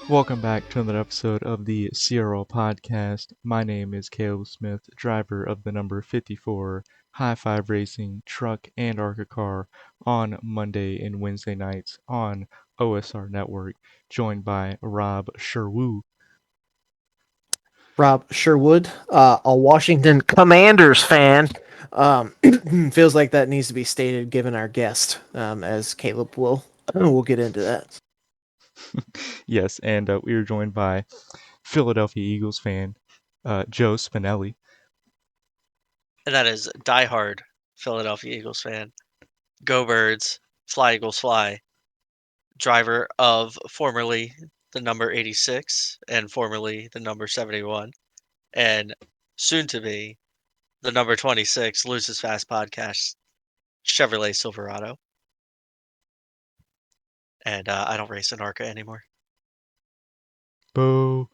Welcome back to another episode of the CRL Podcast. My name is Caleb Smith, driver of the number 54 High Five Racing truck and Arca car on Monday and Wednesday nights on OSR Network, joined by Rob Sherwoo. Rob Sherwood, a Washington Commanders fan. Feels like that needs to be stated given our guest, as Caleb will. We'll get into that. Yes, and we are joined by Philadelphia Eagles fan Joe Spinelli. And that is diehard Philadelphia Eagles fan. Go Birds, Fly Eagles Fly. Driver of formerly the number 86 and formerly the number 71, and soon to be the number 26 Loses Fast Podcast Chevrolet Silverado. And I don't race an Arca anymore. Boo.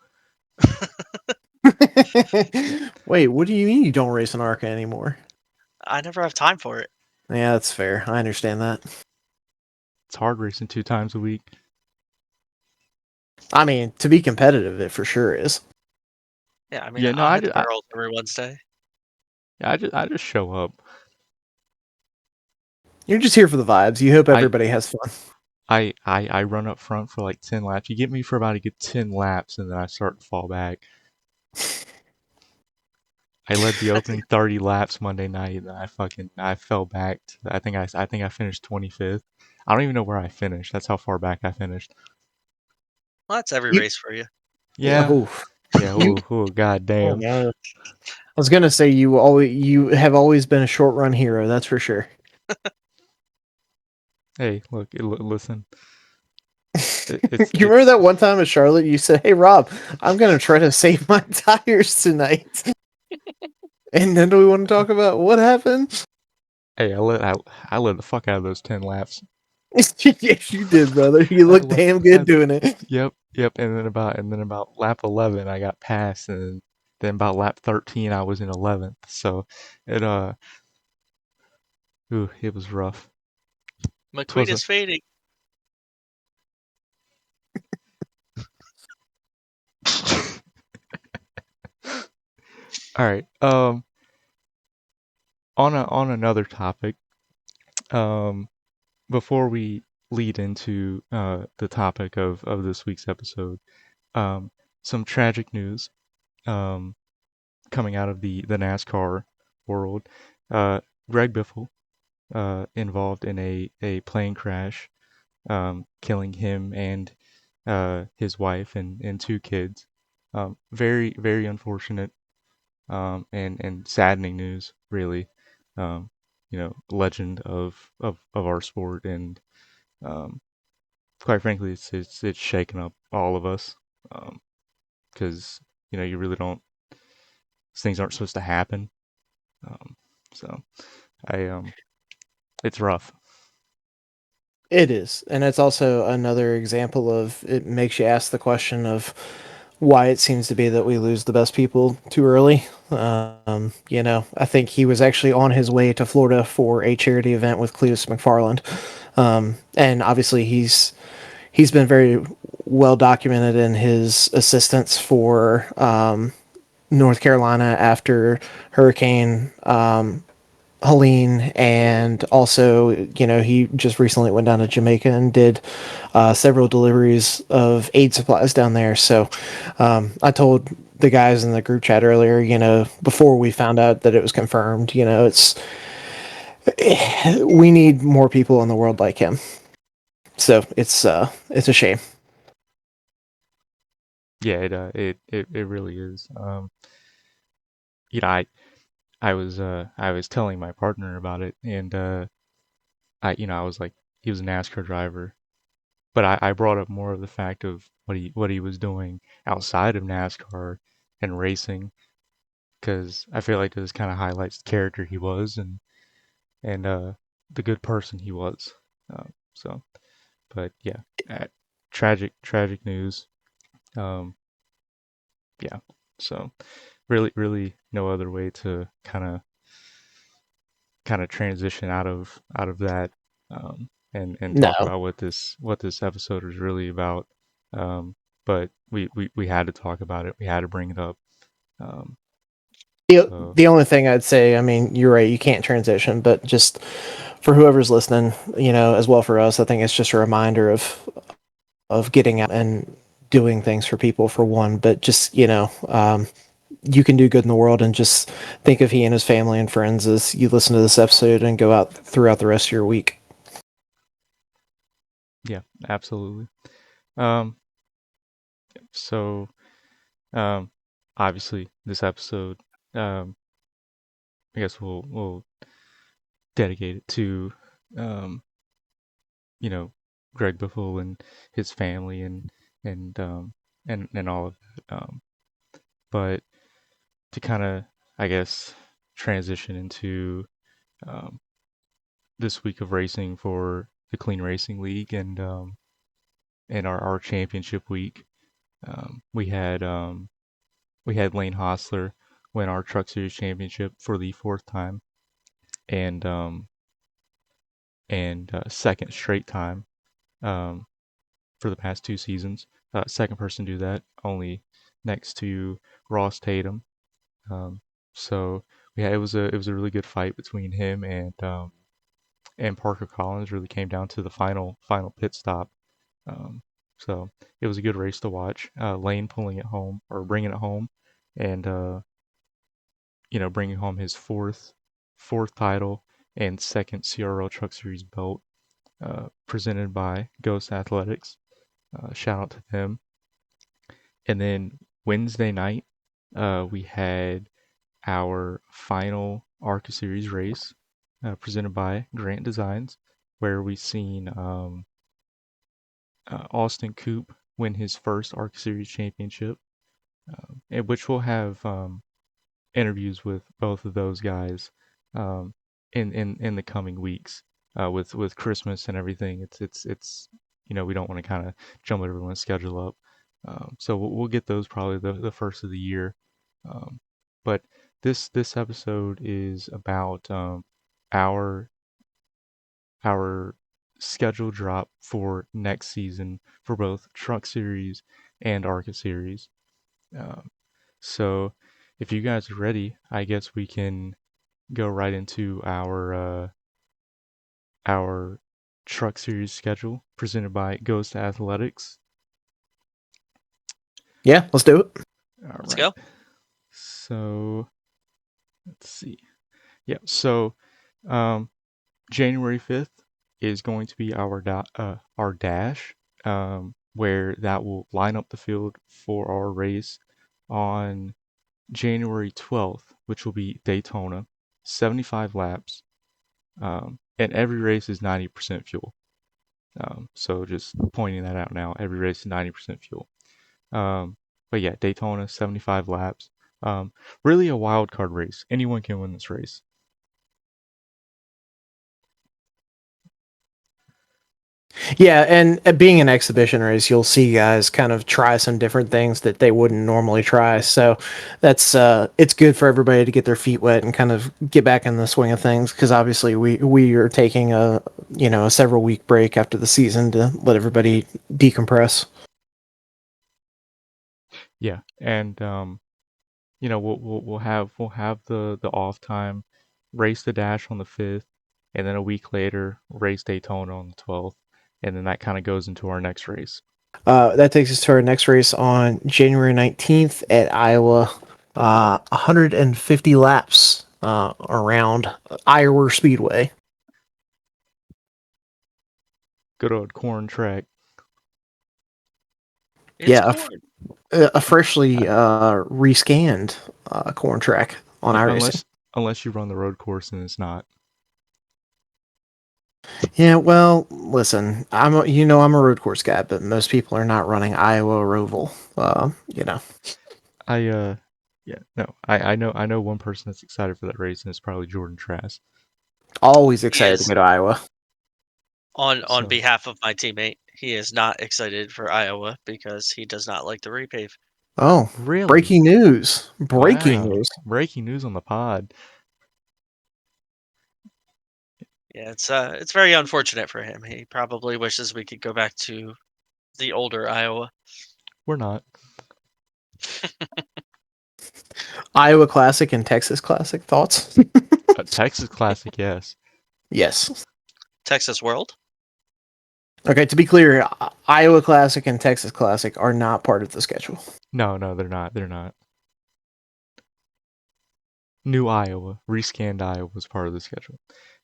Wait, what do you mean you don't race an Arca anymore? I never have time for it. Yeah, that's fair. I understand that. It's hard racing 2 times a week. I mean, to be competitive, it for sure is. Yeah, I mean, I'll hit the barrels every Wednesday. I just show up. You're just here for the vibes. You hope everybody has fun. I run up front for like 10 laps. You get me for about a good 10 laps, and then I start to fall back. I led the opening 30 laps Monday night, and then I fell back. I think I finished 25th. I don't even know where I finished. That's how far back I finished. Well, that's every race for you. Yeah. Oof. Yeah. Oh, god damn. Oh, I was gonna say you have always been a short run hero. That's for sure. Hey, look, listen. You remember that one time at Charlotte you said, "Hey Rob, I'm gonna try to save my tires tonight." And then do we want to talk about what happened? Hey, I led the fuck out of those 10 laps. Yes, you did, brother. You looked damn good doing it. Yep. And then about lap 11 I got passed, and then about lap 13 I was in 11th. So it it was rough. McQueen is fading. All right. On another topic, before we lead into the topic of this week's episode, some tragic news coming out of the NASCAR world. Greg Biffle involved in a plane crash, killing him and his wife and 2 kids. Very, very unfortunate and saddening news, really. Legend of our sport, and quite frankly, it's shaken up all of us, because you really don't. Things aren't supposed to happen. So it's rough. It is, and it's also another example of it makes you ask the question of why it seems to be that we lose the best people too early. I think he was actually on his way to Florida for a charity event with Cletus McFarland, and obviously he's been very well documented in his assistance for North Carolina after Hurricane Helene, and also, he just recently went down to Jamaica and did several deliveries of aid supplies down there. So I told the guys in the group chat earlier, before we found out that it was confirmed, we need more people in the world like him. So it's a shame. Yeah, it really is. I was telling my partner about it, and I was like, he was a NASCAR driver, but I brought up more of the fact of what he was doing outside of NASCAR and racing, because I feel like this kind of highlights the character he was, and the good person he was. So, but yeah, tragic news. Yeah, so really no other way to kind of transition out of that, and talk No. about what this episode is really about. but we had to talk about it. We had to bring it up. Um, so The only thing I'd say, I mean, you're right, you can't transition, but just for whoever's listening, as well for us, I think it's just a reminder of getting out and doing things for people for one, but just you can do good in the world, and just think of he and his family and friends as you listen to this episode and go out throughout the rest of your week. yeah, absolutely. Um, so um, obviously this episode, um, I guess we'll dedicate it to um, you know, Greg Biffle and his family and and all of it. But to kind of, I guess, transition into um, this week of racing for the Clean Racing League and our championship week. We had Lane Hostler win our Truck Series championship for the fourth time and second straight time um, for the past two seasons. Second person to do that, only next to Ross Tatum. Um, so yeah, it was a really good fight between him and Parker Collins. Really came down to the final pit stop. Um, so it was a good race to watch. Lane pulling it home or bringing it home, and bringing home his fourth title and second CRL Truck Series belt, presented by Ghost Athletics. Shout out to them. And then Wednesday night, we had our final Arca Series race, presented by Grant Designs, where we seen Austin Coop win his first Arca Series championship, which we'll have interviews with both of those guys um, in the coming weeks. With Christmas and everything, it's we don't want to kind of jump everyone's schedule up. So we'll get those probably the first of the year. Um, but this episode is about our our schedule drop for next season for both Truck Series and Arca Series. Um, so if you guys are ready, I guess we can go right into our Truck Series schedule presented by Ghost Athletics. Yeah, let's do it. All Let's right. go. So let's see. Yeah. So um, January 5th is going to be our dash, where that will line up the field for our race on January 12th, which will be Daytona, 75 laps, and every race is 90% fuel. So just pointing that out now, every race is 90% fuel. But yeah, Daytona, 75 laps. Really a wild card race. Anyone can win this race. Yeah, and being an exhibition race, you'll see guys kind of try some different things that they wouldn't normally try. So that's it's good for everybody to get their feet wet and kind of get back in the swing of things, because obviously we are taking a several week break after the season to let everybody decompress. Yeah, and we'll have the off time, race the dash on the 5th, and then a week later race Daytona on the 12th, and then that kind of goes into our next race. That takes us to our next race on January 19th at Iowa. 150 laps around Iowa Speedway. Good old corn track. It's Yeah, corn. a freshly rescanned corn track on iRacing. Unless you run the road course and it's not. Yeah, well, listen, I'm a road course guy, but most people are not running Iowa Roval. I yeah, no. I know one person that's excited for that race and it's probably Jordan Trask. Always He excited to is go to Iowa. on So behalf of my teammate. He is not excited for Iowa because he does not like the repave. Oh, really? breaking news! Breaking Wow. news. Breaking news on the pod. Yeah, it's very unfortunate for him. He probably wishes we could go back to the older Iowa. We're not. Iowa Classic and Texas Classic, thoughts? Texas Classic, yes. Yes. Texas World? Okay, to be clear, Iowa Classic and Texas Classic are not part of the schedule. No, they're not. They're not. New Iowa, rescanned Iowa was part of the schedule.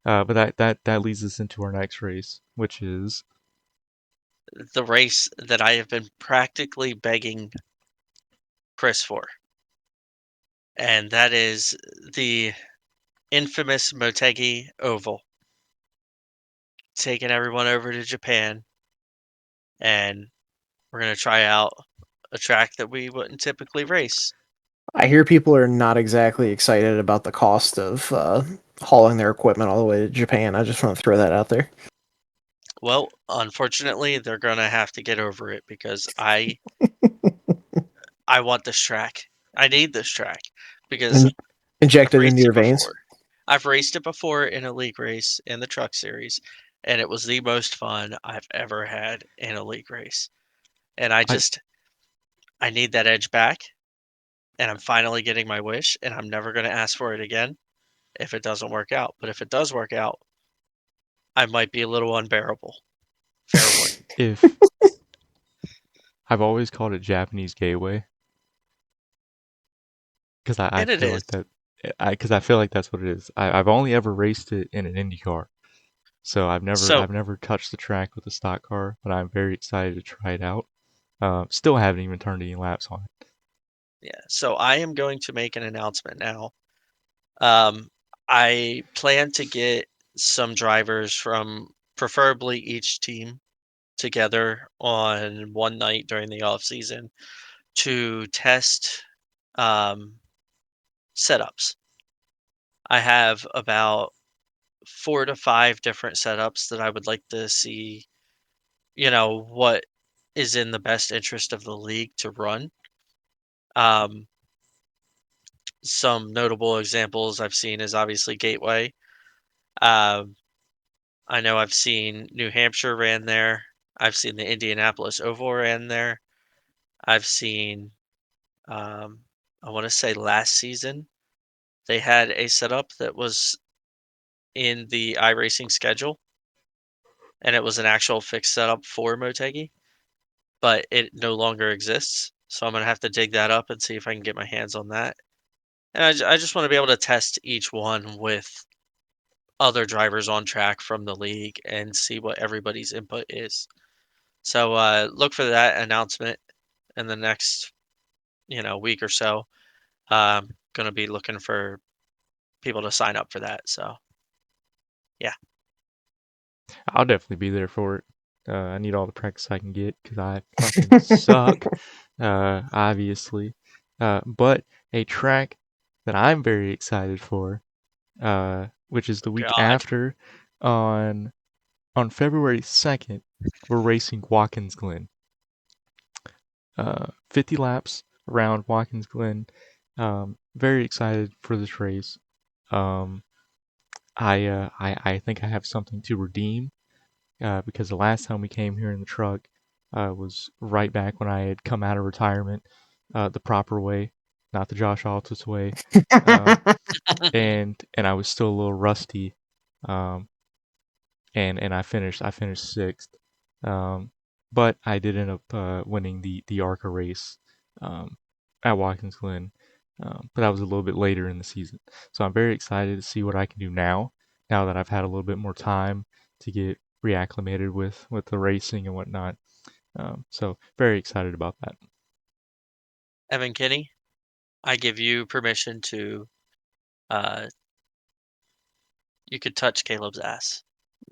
But that leads us into our next race, which is The race that I have been practically begging Chris for. And that is the infamous Motegi Oval. Taking everyone over to Japan, and we're going to try out a track that we wouldn't typically race. I hear people are not exactly excited about the cost of hauling their equipment all the way to Japan. I just want to throw that out there. Well, unfortunately, they're going to have to get over it because I want this track. I need this track because I've Injected into raced your it veins. before. I've raced it before in a league race in the truck series, and it was the most fun I've ever had in a league race. And I I need that edge back, and I'm finally getting my wish, and I'm never going to ask for it again if it doesn't work out. But if it does work out, I might be a little unbearable. Fair warning. if I've always called it Japanese Gateway because I And it feel is. like that. I feel like that's what it is. I've only ever raced it in an Indy car, so So, I've never touched the track with a stock car, but I'm very excited to try it out. Still haven't even turned any laps on it. yeah. So I am going to make an announcement now. Um, I plan to get some drivers from preferably each team together on one night during the off season to test um, setups. I have about 4 to 5 different setups that I would like to see, what is in the best interest of the league to run. Um, some notable examples I've seen is obviously Gateway. Um, I know I've seen New Hampshire ran there. I've seen the Indianapolis Oval ran there. I've seen, I want to say last season, they had a setup that was in the iRacing schedule, and it was an actual fixed setup for Motegi, but it no longer exists. So I'm gonna have to dig that up and see if I can get my hands on that. And I just want to be able to test each one with other drivers on track from the league and see what everybody's input is. So look for that announcement in the next, week or so. Gonna be looking for people to sign up for that. So yeah, I'll definitely be there for it. I need all the practice I can get because I fucking suck, obviously. But a track that I'm very excited for, which is the week God, after, on February 2nd, we're racing Watkins Glen. 50 laps around Watkins Glen. Very excited for this race. Um, I think I have something to redeem because the last time we came here in the truck was right back when I had come out of retirement the proper way, not the Josh Altus way, uh, and I was still a little rusty, um, and I finished sixth, um, but I did end up winning the Arca race um, at Watkins Glen, but that was a little bit later in the season. So I'm very excited to see what I can do now that I've had a little bit more time to get reacclimated with the racing and whatnot. So very excited about that. Evan Kinney, I give you permission to. Uh, you could touch Caleb's ass.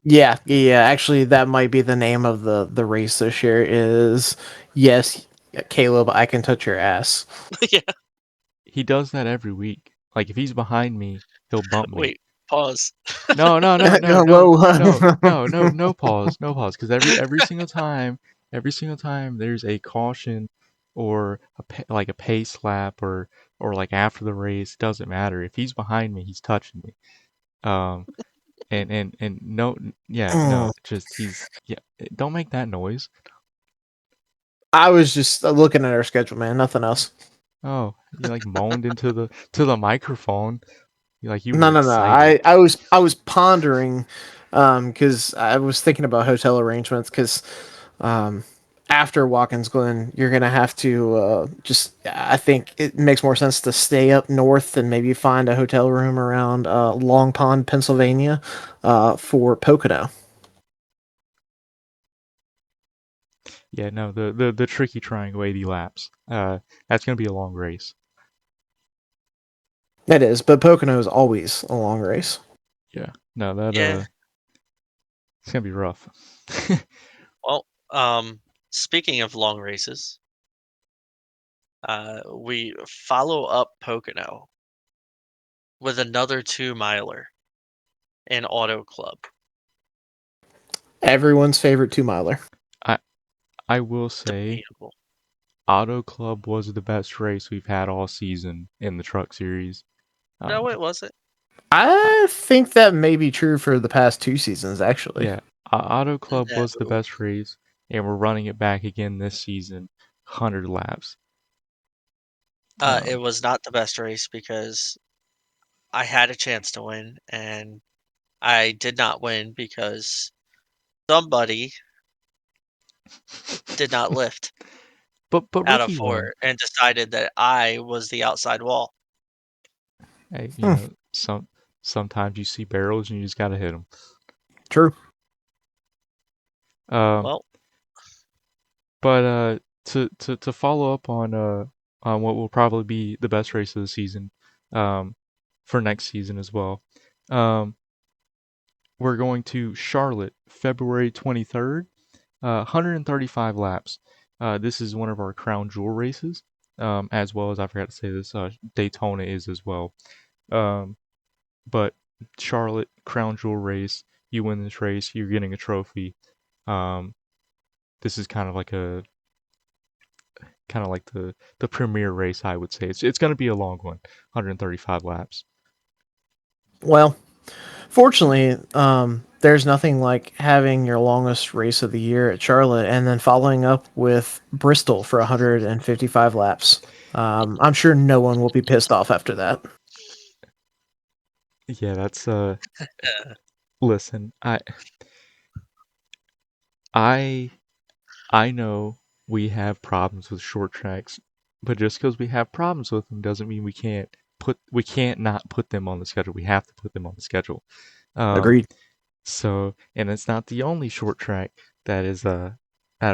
Yeah. Actually, that might be the name of the race this year. Is yes, Caleb, I can touch your ass. Yeah. He does that every week. Like if he's behind me, he'll bump me. Wait. Pause. No, no, no, no, no, no, Whoa. no, no, no pause, no pause. Because every single time there's a caution or like a pace lap or like after the race, doesn't matter. If he's behind me, he's touching me. Um, and no, yeah, no, just he's yeah. Don't make that noise. I was just looking at our schedule, man. Nothing else. Oh, you like moaned into the microphone. You were No. excited. I was pondering, because I was thinking about hotel arrangements. Because, um, after Watkins Glen, you're gonna have to just. I think it makes more sense to stay up north and maybe find a hotel room around Long Pond, Pennsylvania, for Pocono. Yeah, no, the tricky triangle 80 laps. That's gonna be a long race. It is, but Pocono is always a long race. Yeah, no, that Yeah. it's gonna be rough. Well, speaking of long races, we follow up Pocono with another 2 miler in Auto Club. Everyone's favorite 2 miler. I I will say Debatable. Auto Club was the best race we've had all season in the Truck Series. No, Uh, it wasn't. I, I think that may be true for the past 2 seasons, actually. yeah, Auto Club was the No. best race, and we're running it back again this season, 100 laps. It Um, was not the best race because I had a chance to win, and I did not win because somebody did not lift but out of Rookie won. 4 and decided that I was the outside wall. Hey, Hmm, sometimes you see barrels and you just gotta hit them. true. Um, Well, but to follow up on what will probably be the best race of the season, um, for next season as well. Um, we're going to Charlotte, February 23rd, 135 laps. This is one of our crown jewel races, as well as I forgot to say this, Daytona is as well. Um, but Charlotte crown jewel race, you win this race, you're getting a trophy. Um, this is kind of like the premier race, I would say. It's going to be a long one, 135 laps. Well, fortunately, there's nothing like having your longest race of the year at Charlotte and then following up with Bristol for 155 laps. I'm sure no one will be pissed off after that. Yeah, that's uh, listen, I I know we have problems with short tracks, but just because we have problems with them doesn't mean we can't not put them on the schedule. We have to put them on the schedule. Um, Agreed. and it's not the only short track that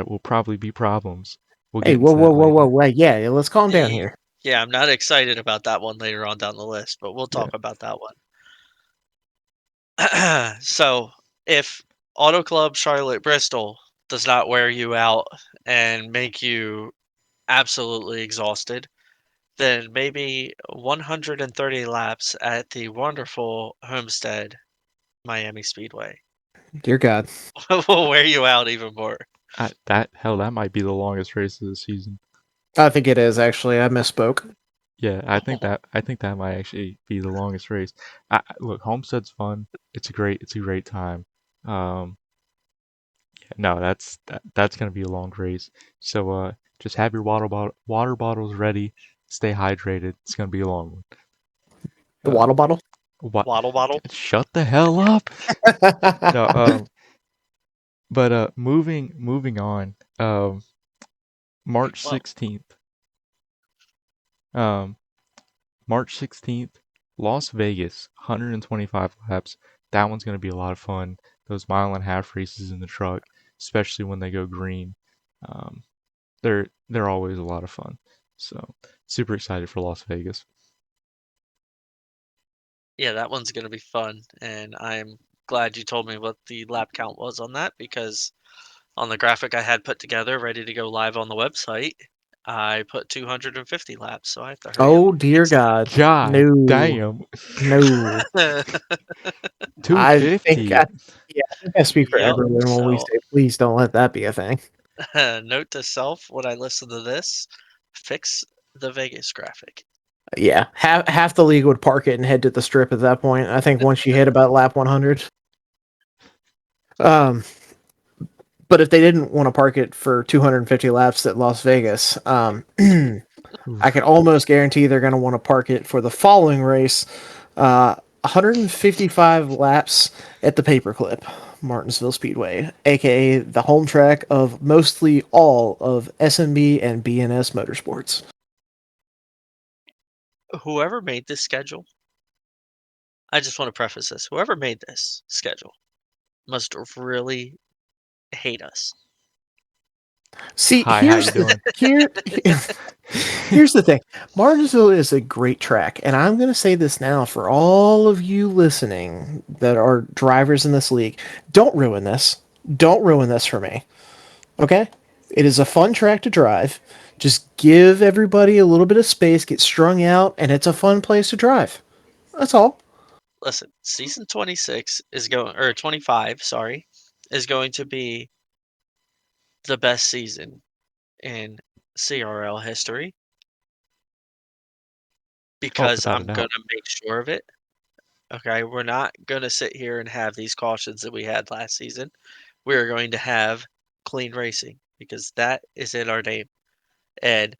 will probably be problems. We'll Hey, get into that whoa, later. wait, yeah, let's calm down eh, here. yeah, I'm not excited about that one later on down the list, but we'll Yeah. talk about that one. So, if Auto Club Charlotte Bristol does not wear you out and make you absolutely exhausted, then maybe 130 laps at the wonderful Homestead Miami Speedway Dear God. will wear you out even more. That might be the longest race of the season. I think it is, actually. I misspoke. Yeah, I think that might actually be the longest race. Look, Homestead's fun. It's a great time. Um, no, that's gonna be a long race. So just have your water bottles ready. Stay hydrated. It's gonna be a long one. The water bottle? What? Waddle bottle. Shut the hell up. No. But moving on. March Well, 16th. Um, March 16th, Las Vegas, 125 laps. That one's gonna be a lot of fun. Those mile-and-a-half races in the truck, especially when they go green. Um, they're always a lot of fun. So super excited for Las Vegas. yeah, that one's going to be fun. And I'm glad you told me what the lap count was on that because on the graphic I had put together, ready to go live on the website, I put 250 laps. So I have to hurry up Oh, and dear fix God. God No. damn, No. that. I 250. yeah, I think I speak for Yep. everyone when we So, say, please don't let that be a thing. note to self when I listen to this, fix the Vegas graphic. Yeah, half the league would park it and head to the strip at that point. I think once you hit about lap 100. Um, But if they didn't want to park it for 250 laps at Las Vegas, I can almost guarantee they're going to want to park it for the following race, 155 laps at the Paperclip, Martinsville Speedway, aka the home track of mostly all of SMB and BNS Motorsports. Whoever made this schedule, I just want to preface this. Whoever made this schedule must really hate us. See, Hi, how you doing? here's the thing. Martinsville is a great track, and I'm going to say this now for all of you listening that are drivers in this league. Don't ruin this. Don't ruin this for me. Okay? It is a fun track to drive. Just give everybody a little bit of space, get strung out, and it's a fun place to drive. That's all. Listen, season 26 is going, or 25, sorry, is going to be the best season in CRL history Oh, because without a I'm going doubt. to make sure of it. Okay, we're not going to sit here and have these cautions that we had last season. We are going to have clean racing because that is in our name. And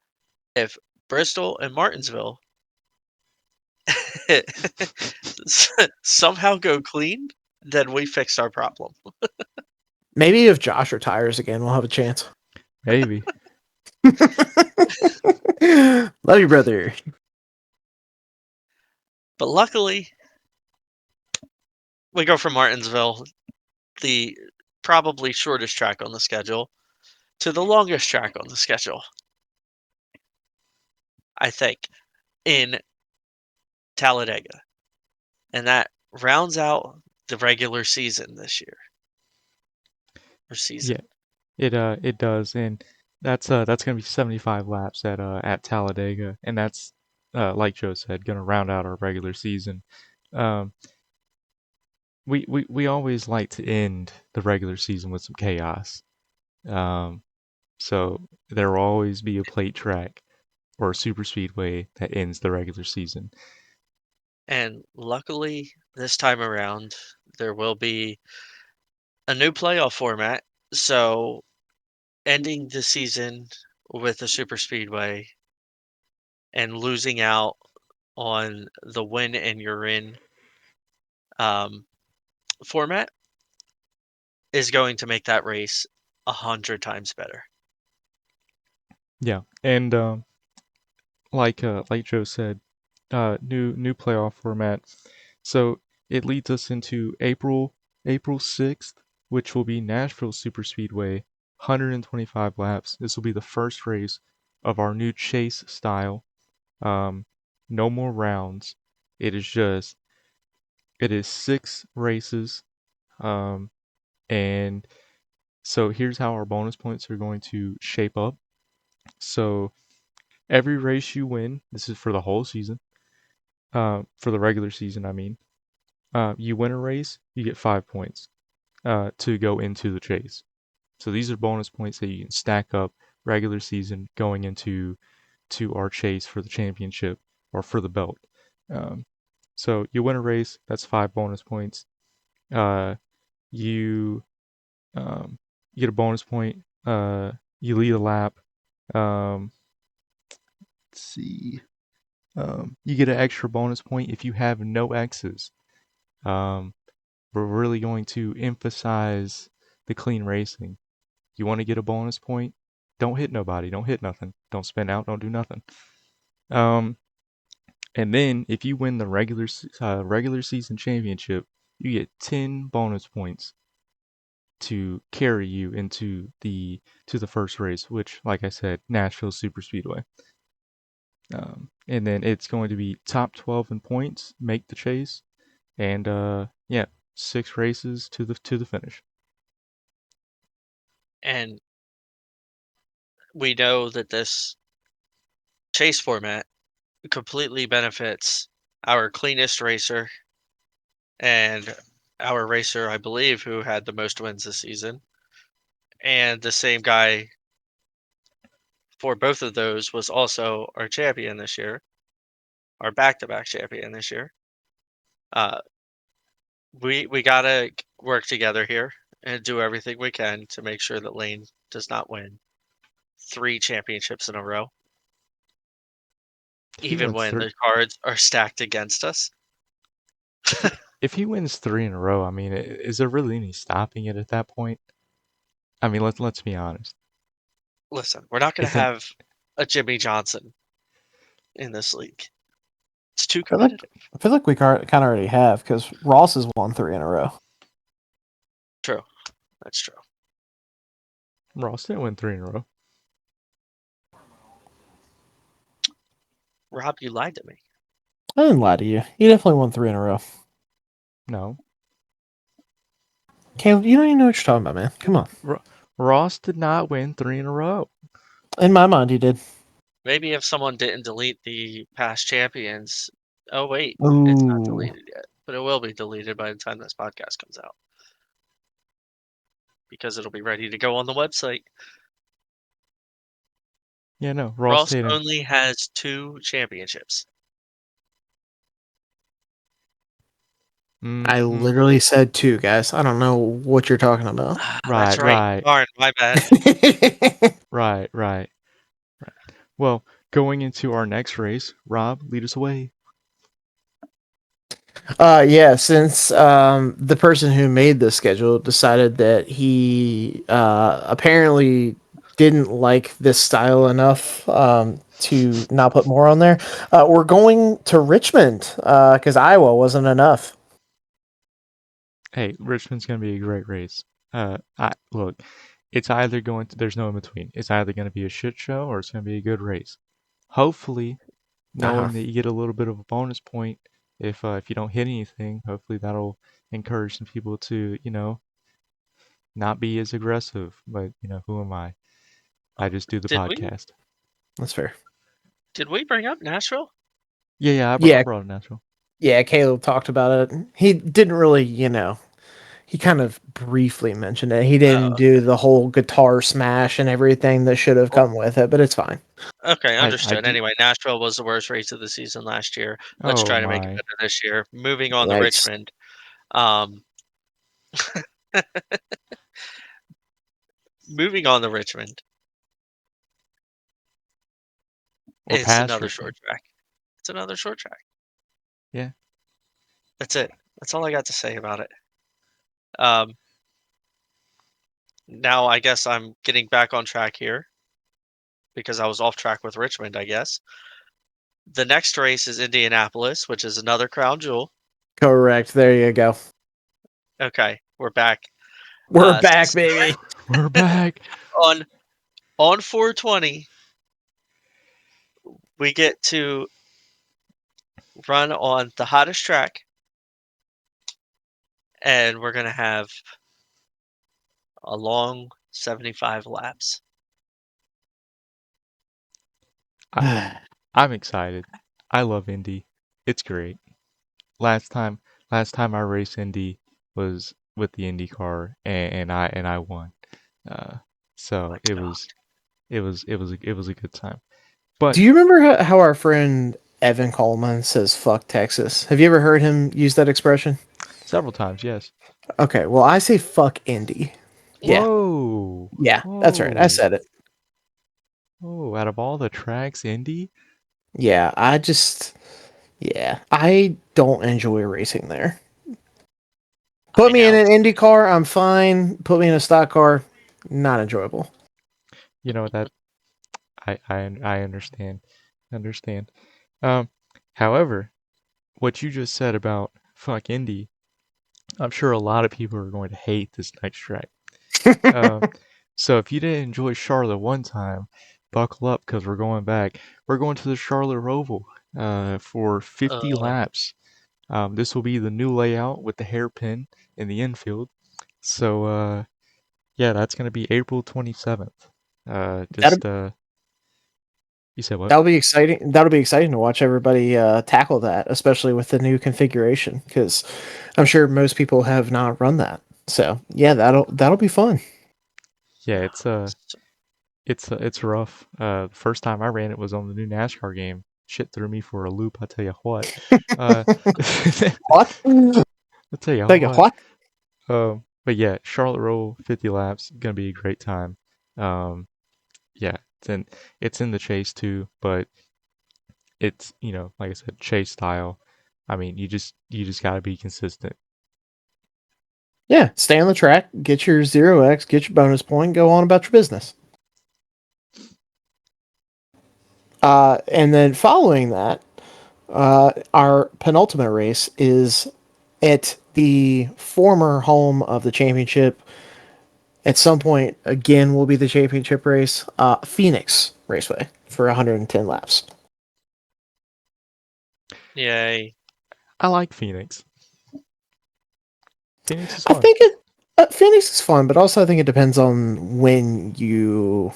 if Bristol and Martinsville somehow go clean, then we fixed our problem. Maybe if Josh retires again, we'll have a chance. Maybe. Love you, brother. But luckily, we go from Martinsville, the probably shortest track on the schedule, to the longest track on the schedule. I think in Talladega. And that rounds out the regular season this year. Or season. Yeah, it does, and that's gonna be 75 laps at Talladega, and that's like Joe said, gonna round out our regular season. Um, we always like to end the regular season with some chaos. Um, so there will always be a plate track or a super speedway that ends the regular season. And luckily, this time around, there will be a new playoff format. So ending the season with a super speedway and losing out on the win and you're in um, format is going to make that race 100 times better. Yeah, and like Joe said, new playoff format. So it leads us into April 6th, which will be Nashville Superspeedway, 125 laps. This will be the first race of our new chase style. Um, no more rounds. It is just it is 6 races. Um, and so here's how our bonus points are going to shape up. So every race you win, this is for the whole season. For the regular season, I mean. You win a race, you get 5 points to go into the chase. So these are bonus points that you can stack up regular season going into our chase for the championship or for the belt. Um, so you win a race, that's 5 bonus points. Uh, you you get a bonus point. You lead a lap. Um, let's see. You get an extra bonus point if you have no X's. Um, we're really going to emphasize the clean racing. You want to get a bonus point? Don't hit nobody. Don't hit nothing. Don't spin out. Don't do nothing. Um, and then if you win the regular season championship, you get 10 bonus points to carry you into the first race, which, like I said, Nashville Super Speedway. And then it's going to be top 12 in points, make the chase, and yeah, 6 races to the finish. And we know that this chase format completely benefits our cleanest racer and our racer, I believe, who had the most wins this season. And the same guy for both of those was also our champion this year, our back-to-back champion this year. Uh, we gotta work together here and do everything we can to make sure that Lane does not win 3 championships in a row, If he even wins when three, the cards are stacked against us. if he wins 3 in a row, I mean, is there really any stopping it at that point? I mean, let's be honest. Listen, we're not going to Isn't have a Jimmy Johnson in this league. It's too I feel like competitive. I feel like we kind of already have because Ross has won 3 in a row. True. That's true. Ross didn't win 3 in a row? Rob, you lied to me. I didn't lie to you. You definitely won 3 in a row. No. Caleb, you don't even know what you're talking about, man. Come on. Ross did not win 3 in a row. In my mind, he did. Maybe if someone didn't delete the past champions. Oh, wait. It's not Ooh. deleted yet. But it will be deleted by the time this podcast comes out. Because it'll be ready to go on the website. Yeah, no. Ross Ross stayed in. only has 2 championships. I Mm-hmm. literally said 2, guys. I don't know what you're talking about. That's Right, right. right, Darn, my bad. right. Well, going into our next race, Rob, lead us away. Yeah, since the person who made the schedule decided that he apparently didn't like this style enough to not put more on there, we're going to Richmond because Iowa wasn't enough. Hey, Richmond's gonna be a great race. Look, it's either going to. There's no in between. It's either gonna be a shit show or it's gonna be a good race. Hopefully, Uh-huh. knowing that you get a little bit of a bonus point if you don't hit anything, hopefully that'll encourage some people to not be as aggressive. But who am I? I just do the Did we podcast. That's fair. bring up Nashville? Yeah, I Yeah, brought it natural. yeah, Caleb talked about it. He didn't really, he kind of briefly mentioned it. He didn't Oh, do the whole guitar smash and everything that should have well, come with it, but it's fine. okay, I understood. do. Anyway, Nashville was the worst race of the season last year. Let's Oh try to make it my. better this year. Moving on to Yikes. Richmond. Um, moving on to Richmond. Or It's past another Richmond. short track. It's another short track. Yeah. That's it. That's all I got to say about it. Um, now I guess I'm getting back on track here because I was off track with Richmond, I guess. The next race is Indianapolis, which is another crown jewel. Correct. There you go. Okay, we're back. We're back, baby. We're back. On 420, we get to run on the hottest track, and we're gonna have a long 75 laps. I'm excited. I love Indy. It's great. Last time I raced Indy was with the Indy car and I won. So Let's it go. was a good time. But Do you remember how our friend Evan Coleman says "fuck Texas"? Have you ever heard him use that expression? several times, yes. Okay, well, I say "fuck Indy." Yeah, Whoa. yeah, that's right. I Whoa. said it. Whoa, out of all the tracks, Indy? Yeah, I don't enjoy racing there. Put I me in know. an Indy car, I'm fine. Put me in a stock car, not enjoyable. You know that I understand. Understand. Um However, what you just said about fuck Indy, I'm sure a lot of people are going to hate this next track. Um, so if you didn't enjoy Charlotte one time, buckle up because we're going back. We're going to the Charlotte Roval for 50 Uh, laps. This will be the new layout with the hairpin in the infield. So yeah, that's going to be April 27th. That'll You said what? that'll be exciting. That'll be exciting to watch everybody tackle that, especially with the new configuration, because I'm sure most people have not run that. So yeah, that'll be fun. Yeah, it's rough. The first time I ran it was on the new NASCAR game. Shit threw me for a loop, I tell you what. Uh, What? I tell you Like a what. what? But yeah, Charlotte Roll 50 laps gonna be a great time. Um, yeah, it's in the chase too, but it's like I said, chase style. I mean, you just gotta be consistent. Yeah, stay on the track, get your 0x, get your bonus point, go on about your business. And then following that, our penultimate race is at the former home of the championship. At some point, again, will be the championship race, Phoenix Raceway for 110 laps. Yay. I like Phoenix. Phoenix is I fun. think Phoenix is fun, but also I think it depends on when you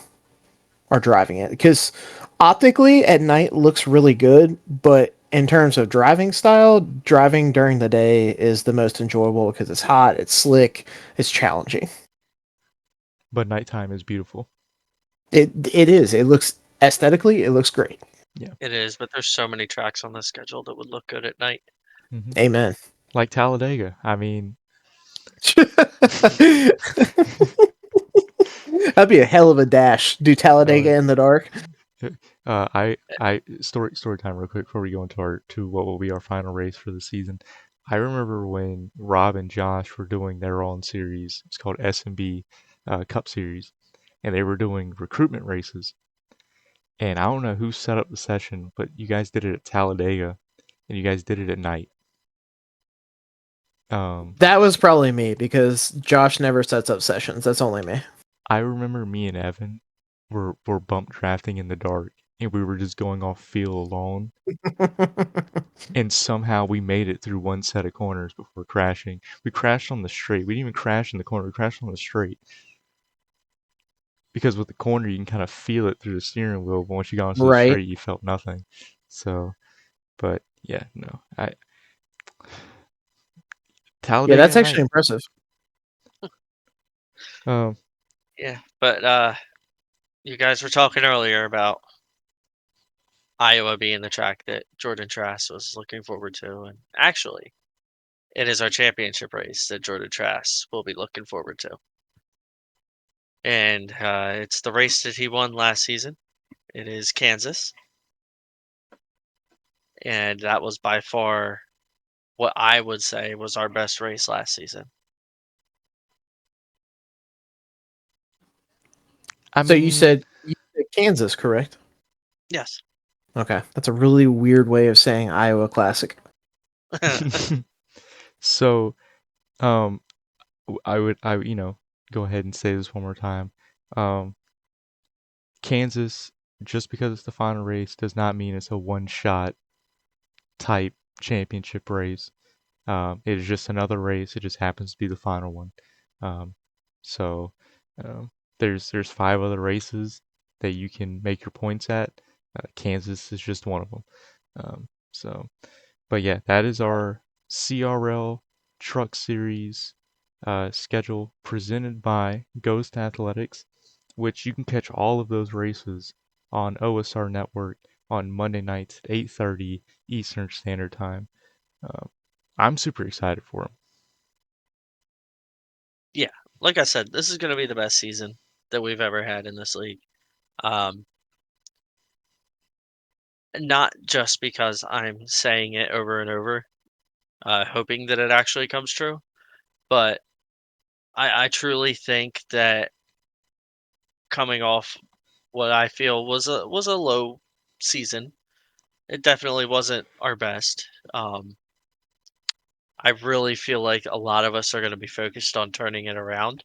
are driving it, because optically at night looks really good, but in terms of driving style, driving during the day is the most enjoyable because it's hot, it's slick, it's challenging. But nighttime is beautiful. It is. It looks aesthetically, it looks great. Yeah. It is, but there's so many tracks on the schedule that would look good at night. Amen. Like Talladega. I mean, That'd be a hell of a dash. Do uh, Talladega in the dark. I story time real quick before we go to what will be our final race for the season. I remember when Rob and Josh were doing their own series. It's called S&B Cup Series, and they were doing recruitment races. And I don't know who set up the session, but you guys did it at Talladega, and you guys did it at night. Um, That was probably me because Josh never sets up sessions. That's only me. I remember me and Evan were bump drafting in the dark, and we were just going off feel alone. And somehow we made it through one set of corners before crashing. We crashed on the straight. We didn't even crash in the corner. We crashed on the straight. Because with the corner, you can kind of feel it through the steering wheel. But once you got onto the Right. straight, you felt nothing. So, but yeah, no. Yeah, Talladega that's at actually night. impressive. Um, Yeah, but you guys were talking earlier about Iowa being the track that Jordan Trass was looking forward to, and actually, it is our championship race that Jordan Trass will be looking forward to. And it's the race that he won last season. It is Kansas. And that was by far what I would say was our best race last season. I So mean, you said Kansas, correct? Yes. Okay, that's a really weird way of saying Iowa Classic. so um, I would go ahead and say this one more time. Um, Kansas, just because it's the final race, does not mean it's a one-shot type championship race. It is just another race. It just happens to be the final one. Um, so there's 5 other races that you can make your points at. Kansas is just one of them. So, but yeah, that is our CRL Truck Series schedule presented by Ghost Athletics, which you can catch all of those races on OSR Network on Monday nights at 8:30 Eastern Standard Time. Uh, I'm super excited for them. Yeah. Like I said, this is going to be the best season that we've ever had in this league. Um, not just because I'm saying it over and over, hoping that it actually comes true, but I truly think that coming off what I feel was a low season, it definitely wasn't our best. I really feel like a lot of us are going to be focused on turning it around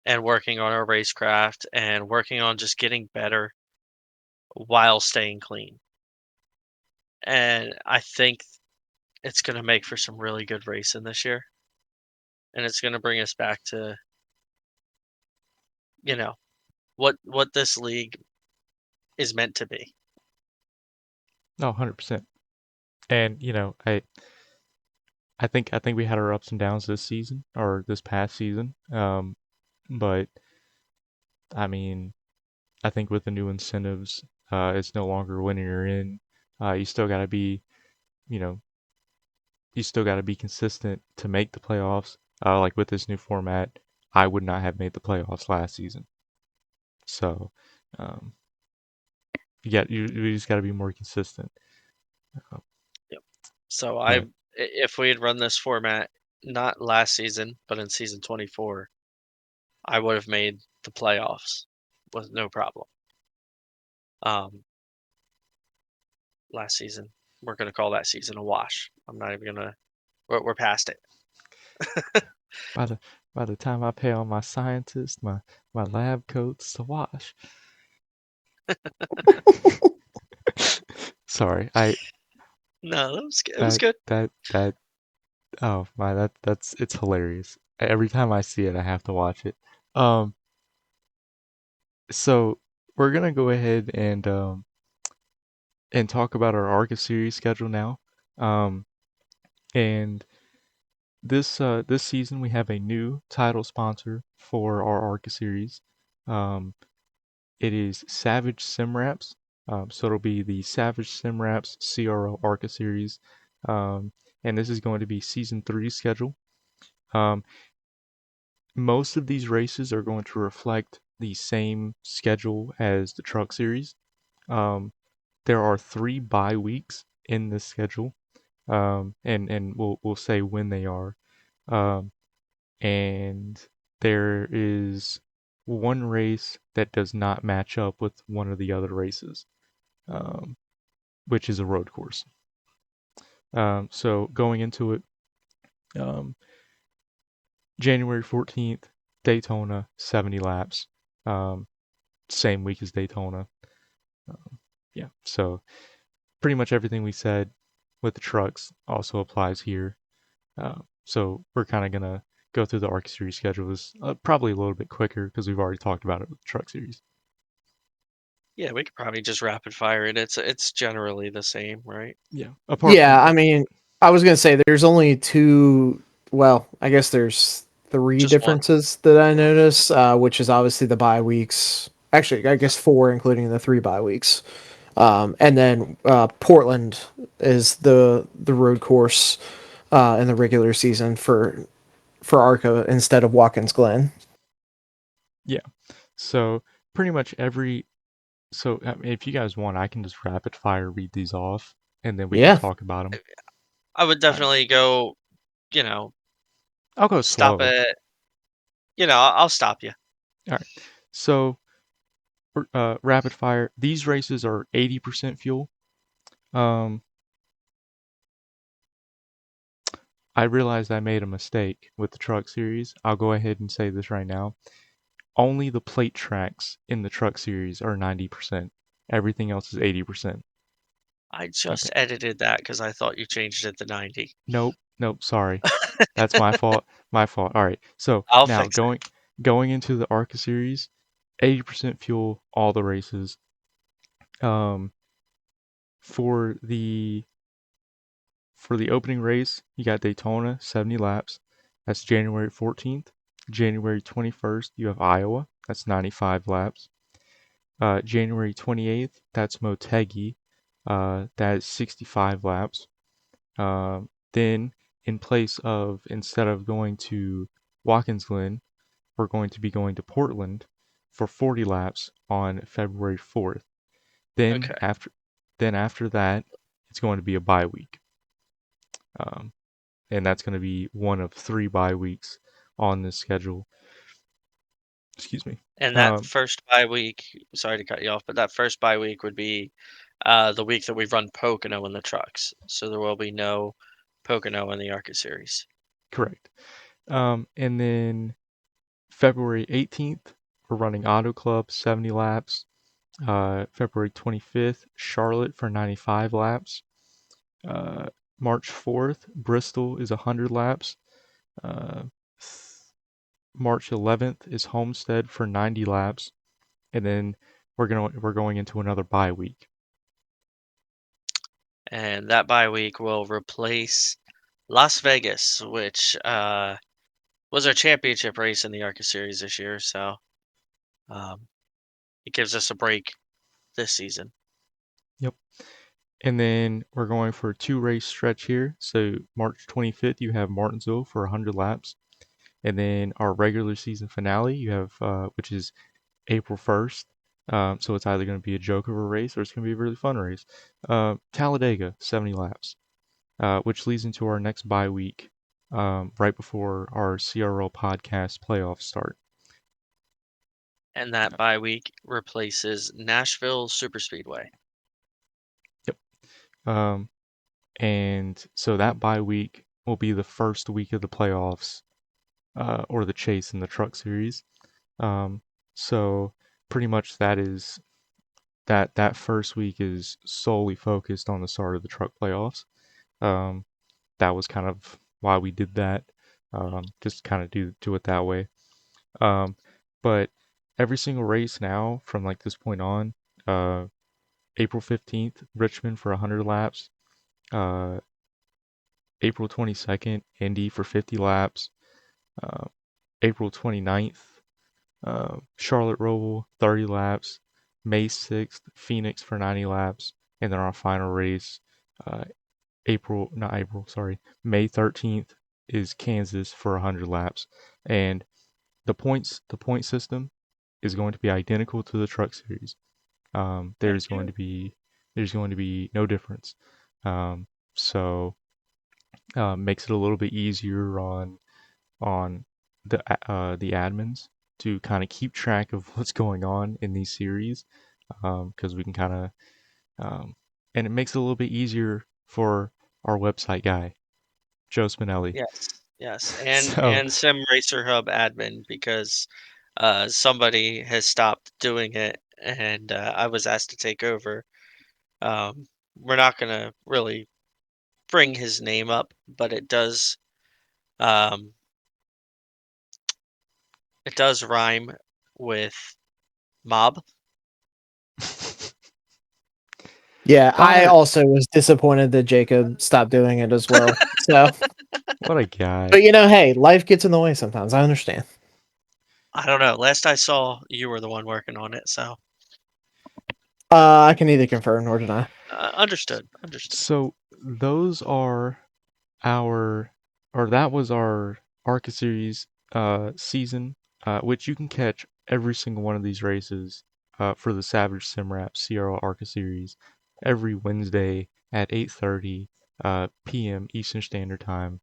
and working on our racecraft and working on just getting better while staying clean. And I think it's going to make for some really good racing this year. And it's going to bring us back to, you know, what this league is meant to be. No, 100%. And I think we had our ups and downs this season or this past season. But I mean, I think with the new incentives, it's no longer winning or in. You still got to be, you know, you still got to be consistent to make the playoffs. like with this new format, I would not have made the playoffs last season. So, um, you just got to be more consistent. Yep. So But if we had run this format not last season, but in season 24, I would have made the playoffs with no problem. Um, last season, we're gonna call that season a wash. I'm not even gonna. We're past it. by the by the time I pay all my scientists, my lab coats to wash. Sorry, No, it was that good. that oh my that's it's hilarious. Every time I see it, I have to watch it. Um, so we're gonna go ahead and talk about our Arca series schedule now. Um, and this season we have a new title sponsor for our Arca series. Um, it is Savage Simraps. So it'll be the Savage Simraps CRL Arca series. Um, and this is going to be season 3 schedule. Um, most of these races are going to reflect the same schedule as the truck series. Um, there are 3 bye weeks in this schedule, and we'll say when they are. Um, and there is one race that does not match up with one of the other races, um, which is a road course. So going into it, um, January 14th, Daytona, 70 laps. Um, same week as Daytona. Yeah, so pretty much everything we said with the trucks also applies here. So we're kind of gonna go through the Arc Series schedules probably a little bit quicker because we've already talked about it with the Truck Series. Yeah, we could probably just rapid fire it. It's generally the same, right? Yeah, apart from Yeah, I mean, I was gonna say there's only two. Well, I guess there's three Just one. differences that I notice, which is obviously the bye weeks. Actually, I guess four, including the three bye weeks. And then Portland is the road course in the regular season for Arca instead of Watkins Glen. yeah, so pretty much every so I mean, if you guys want, I can just rapid fire read these off, and then we can Yeah, talk about them. I would All right, definitely go, you know, I'll go stop slow. it. I'll stop you. All right, so rapid fire. These races are 80% fuel. Um, I realized I made a mistake with the truck series. I'll go ahead and say this right now. Only the plate tracks in the truck series are 90%. Everything else is 80%. I Okay. just edited that because I thought you changed it to 90. Nope, nope, sorry. That's my fault. My fault. All right. So I'll now fix it. going into the Arca series, 80% fuel all the races. Um for the For the opening race, you got Daytona, 70 laps. That's January 14th. January 21st, you have Iowa. That's 95 laps. January 28th, that's Motegi. That is 65 laps. Then, instead of going to Watkins Glen, we're going to be going to Portland for 40 laps on February 4th. Then Okay. after, then after that, it's going to be a bye week. Um, and that's going to be one of 3 bye weeks on this schedule. Excuse me. And that Um, first bye week, sorry to cut you off, but that first bye week would be the week that we run Pocono in the trucks. So there will be no Pocono in the Arca series. correct. And then February 18th, we're running Auto Club 70 laps. February 25th, Charlotte for 95 laps. Uh, March 4th, Bristol is 100 laps. Uh, March 11th is Homestead for 90 laps, and then we're going into another bye week. And that bye week will replace Las Vegas, which was our championship race in the Arca series this year. So um, it gives us a break this season. Yep. And then we're going for a 2 race stretch here. So March 25th, you have Martinsville for 100 laps. And then our regular season finale, you have which is April 1st. So it's either going to be a joke of a race or it's going to be a really fun race. Talladega, 70 laps, which leads into our next bye week, right before our CRL podcast playoffs start. And that bye week replaces Nashville Superspeedway. Yep. And so that bye week will be the first week of the playoffs, or the chase in the truck series. So pretty much that first week is solely focused on the start of the truck playoffs. Um, that was kind of why we did that. Just kind of do it that way. Um, but every single race now from like this point on, uh, April 15th, Richmond for 100 laps. Uh, April 22nd, Indy for 50 laps. Uh, April 29th, Charlotte Roval, 30 laps. May 6th, Phoenix for 90 laps. And then our final race, uh, May 13th is Kansas for 100 laps. And the point system is going to be identical to the truck series. Thank There's going you. to be no difference. Um, so makes it a little bit easier on the admins to kind of keep track of what's going on in these series, because we can kind of and it makes it a little bit easier for our website guy, Joe Spinelli. Yes, yes, So and Sim Racer Hub admin because somebody has stopped doing it, and I was asked to take over. We're not gonna really bring his name up, but um, it does rhyme with mob. Yeah, I what also was disappointed that Jacob stopped doing it as well. So, what a guy. but hey, life gets in the way sometimes. I understand. I don't know. Last I saw, you were the one working on it, so I can neither confirm nor deny. understood. Understood. So those are our or that was our Arca series season, which you can catch every single one of these races for the Savage Simrap CRL Arca series every Wednesday at 8:30 p.m. Eastern Standard Time.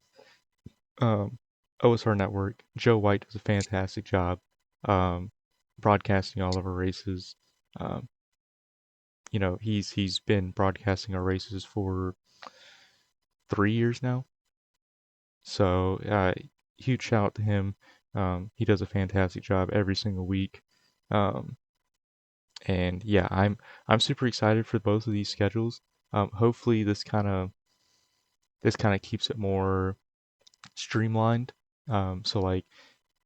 Um, OSR Network. Joe White does a fantastic job um, broadcasting all of our races. Um, he's been broadcasting our races for 3 years now. So huge shout out to him. He does a fantastic job every single week. Um, and yeah, I'm super excited for both of these schedules. Hopefully this kind of keeps it more streamlined. So like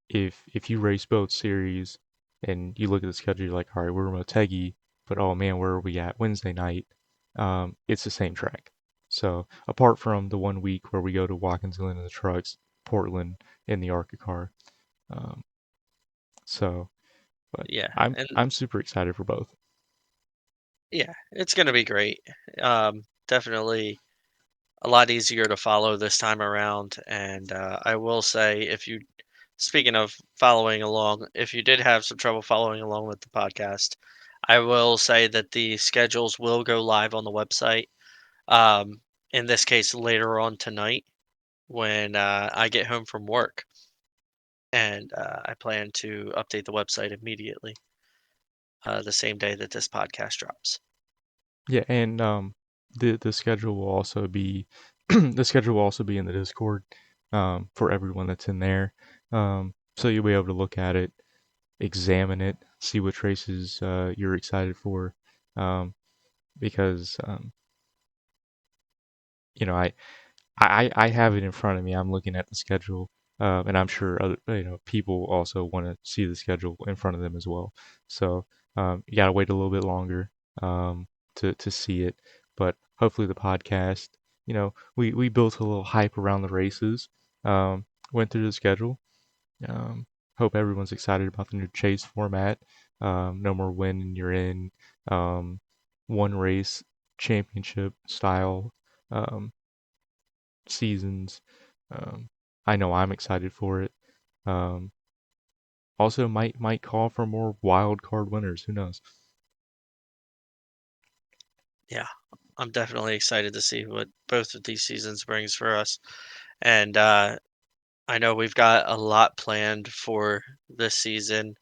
if you race both series and you look at the schedule, you're like, all right, we're in Motegi, but oh man, where are we at Wednesday night? It's the same track. So apart from the 1 week where we go to Watkins Glen in the trucks, Portland in the Arca car. Um, so, but Yeah, I'm and I'm super excited for both. yeah, it's gonna be great. Definitely a lot easier to follow this time around. And I will say, speaking of following along, if you did have some trouble following along with the podcast, I will say that the schedules will go live on the website. Um, in this case, later on tonight when I get home from work, and I plan to update the website immediately, the same day that this podcast drops. Yeah, and the schedule will also be the schedule will also be in the Discord for everyone that's in there. So you'll be able to look at it, examine it, see which races you're excited for, um, because you know I have it in front of me. I'm looking at the schedule, and I'm sure other people also want to see the schedule in front of them as well. So you gotta wait a little bit longer to see it, but hopefully the podcast, we built a little hype around the races, went through the schedule. Um, Hope everyone's excited about the new chase format. No more win and you're in. Um, One race championship style. Um, Seasons. Um, I know I'm excited for it. Um, Also might call for more wild card winners. Who knows? Yeah, I'm definitely excited to see what both of these seasons brings for us. And I know we've got a lot planned for this season.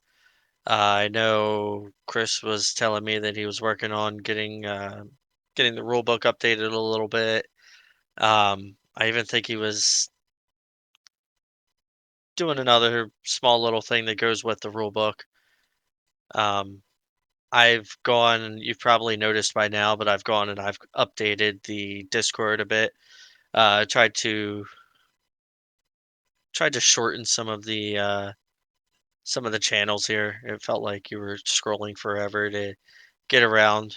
I know Chris was telling me that he was working on getting the rule book updated a little bit. I even think he was doing another small little thing that goes with the rule book. Um, I've gone, you've probably noticed by now, but I've gone and I've updated the Discord a bit. Tried to shorten some of the channels here. It felt like you were scrolling forever to get around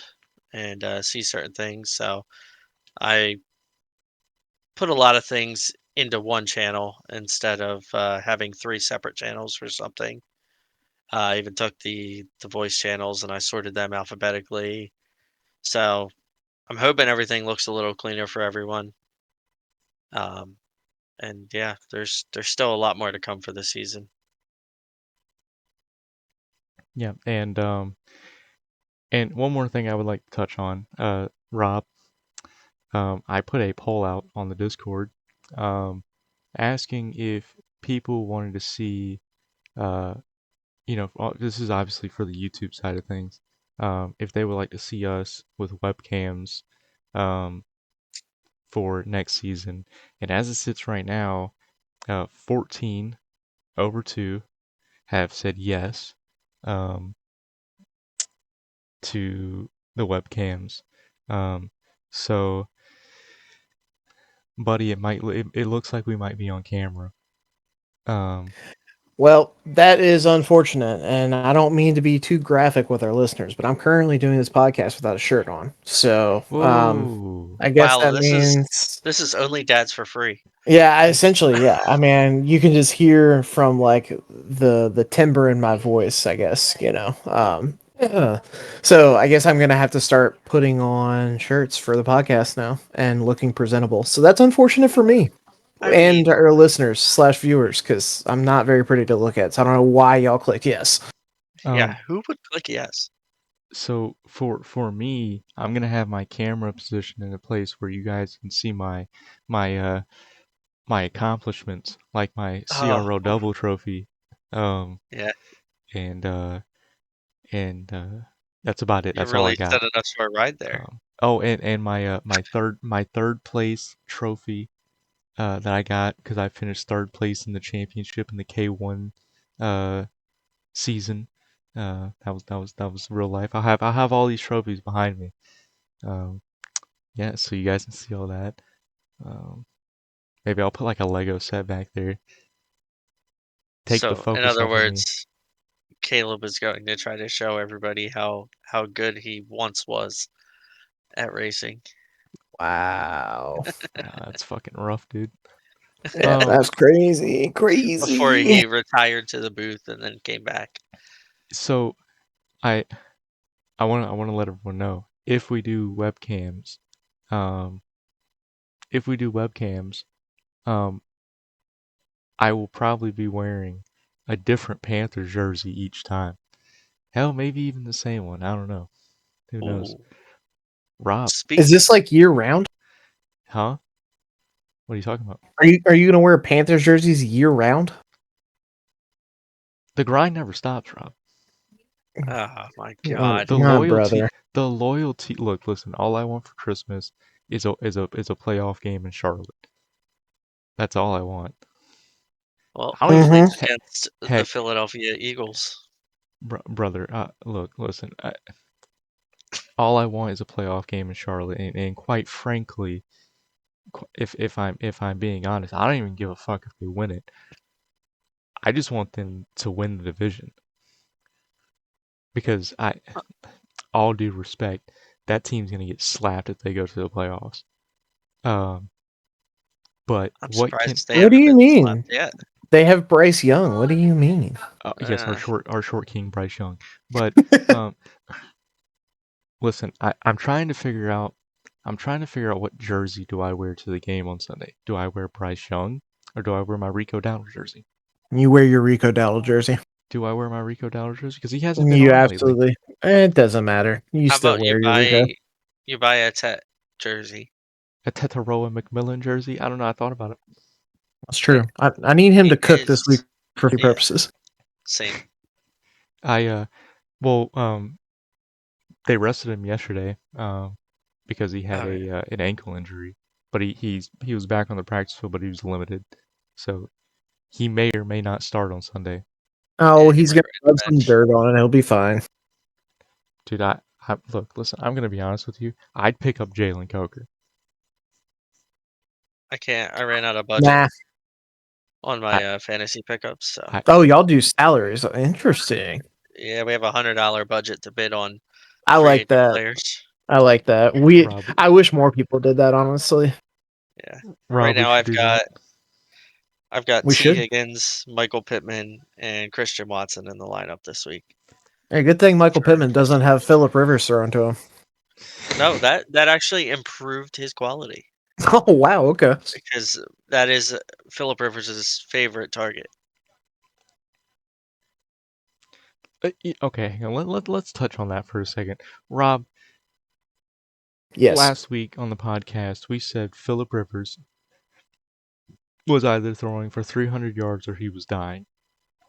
and see certain things. So I put a lot of things into one channel instead of having three separate channels for something. I even took the voice channels and I sorted them alphabetically. So I'm hoping everything looks a little cleaner for everyone. Um, and yeah, there's still a lot more to come for this season. Yeah, and one more thing I would like to touch on, Rob. I put a poll out on the Discord, um, asking if people wanted to see, uh, this is obviously for the YouTube side of things, if they would like to see us with webcams, um, for next season. And as it sits right now, 14 over 2 have said yes, um, to the webcams. Um, so, buddy, it looks like we might be on camera. Um, Well, that is unfortunate, and I don't mean to be too graphic with our listeners, but I'm currently doing this podcast without a shirt on. So, whoa. I guess Wow, that means, this is only dads for free. yeah, essentially, yeah. I mean, you can just hear from like the timbre in my voice, I guess, you know. Yeah. So I guess I'm gonna have to start putting on shirts for the podcast now and looking presentable. So that's unfortunate for me I and mean, our listeners slash viewers because I'm not very pretty to look at. So I don't know why y'all clicked yes. yeah, Um, who would click yes? so for me, I'm gonna have my camera positioned in a place where you guys can see my my accomplishments, like my Oh, CRL double trophy. Um, yeah, and and that's about it. you're That's all I really got. setting us for a ride there. Oh, and my third place trophy, that I got because I finished third place in the championship in the K1 uh season. That was real life. I have all these trophies behind me. Um, yeah, so you guys can see all that. Um, Maybe I'll put like a Lego set back there. Take the So, in focus other off of me. words, Caleb is going to try to show everybody how good he once was at racing Wow. That's fucking rough, dude. Yeah, Um, that's crazy. before Crazy. he retired to the booth and then came back. so I I wanna let everyone know um, if we do webcams, um, I will probably be wearing a different Panthers jersey each time. Hell, maybe even the same one. I don't know. Who knows? Ooh, Rob, speak. Is this like year round? huh? What are you talking about? Are you gonna wear Panthers jerseys year round? The grind never stops, Rob. Oh my Oh, God. The come on, loyalty, brother. the loyalty. Look, listen. All I want for Christmas is a playoff game in Charlotte. That's all I want. Well, I don't even hopefully it's heck, against the heck Philadelphia Eagles. brother. Look, listen. All I want is a playoff game in Charlotte, and quite frankly, if I'm being honest, I don't even give a fuck if they win it. I just want them to win the division because all due respect, that team's gonna get slapped if they go to the playoffs. Um, but I'm what can surprised they What do haven't you been slapped mean? yet. They have Bryce Young. What do you mean? yes, Uh, our short king Bryce Young. But um, listen, I'm trying to figure out what jersey do I wear to the game on Sunday. Do I wear Bryce Young or do I wear my Rico Dowdle jersey? You wear your Rico Dowdle jersey. Do I wear my Rico Dowdle jersey? Because he hasn't been You on lately. absolutely. It doesn't matter. You How still about wear your Rico. you buy a Tet jersey? A Tetaroa McMillan jersey? I don't know. I thought about it. That's true. I need him to cook this week Is for yeah, purposes. same. Well, they rested him yesterday, because he had Oh, yeah. an ankle injury, but he was back on the practice field, but he was limited, so he may or may not start on Sunday. Oh, Yeah, he he's might gonna ride rub the some bench. dirt on it. He'll be fine. Dude, look, listen. I'm gonna be honest with you. I'd pick up Jalen Coker. I can't. I ran out of budget Nah. on I, my fantasy pickups, so I, Oh, y'all do salaries. Interesting. yeah, we have $100 budget to bid on I free like agent that. players. I like that. Rob, I wish more people did that. Honestly, Yeah. Right Rob, we now, should do that. I've got we T. should. Higgins, Michael Pittman, and Christian Watson in the lineup this week. Hey, good thing Michael Pittman doesn't have Phillip Rivers thrown to him. No, that actually improved his quality Oh wow. Okay. because that is Philip Rivers' favorite target. Okay, hang on. Let's touch on that for a second. Rob, Yes. last week on the podcast, we said Philip Rivers was either throwing for 300 yards or he was dying.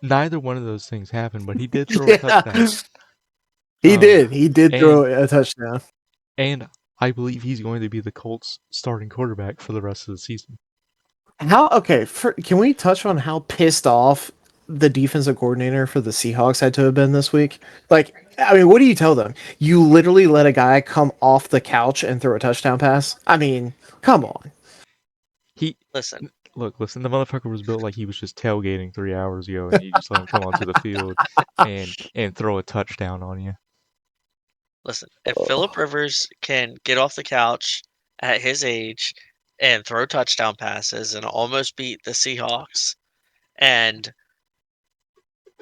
Neither one of those things happened, but he did throw a touchdown. He did. He did and throw a touchdown. and I believe he's going to be the Colts' starting quarterback for the rest of the season. Can we touch on how pissed off the defensive coordinator for the Seahawks had to have been this week? Like, I mean, what do you tell them? You literally let a guy come off the couch and throw a touchdown pass? I mean, come on. Listen, Listen, the motherfucker was built like he was just tailgating 3 hours ago, and you just let him come onto the field and throw a touchdown on you. listen. If Philip Rivers can get off the couch at his age and throw touchdown passes and almost beat the Seahawks, and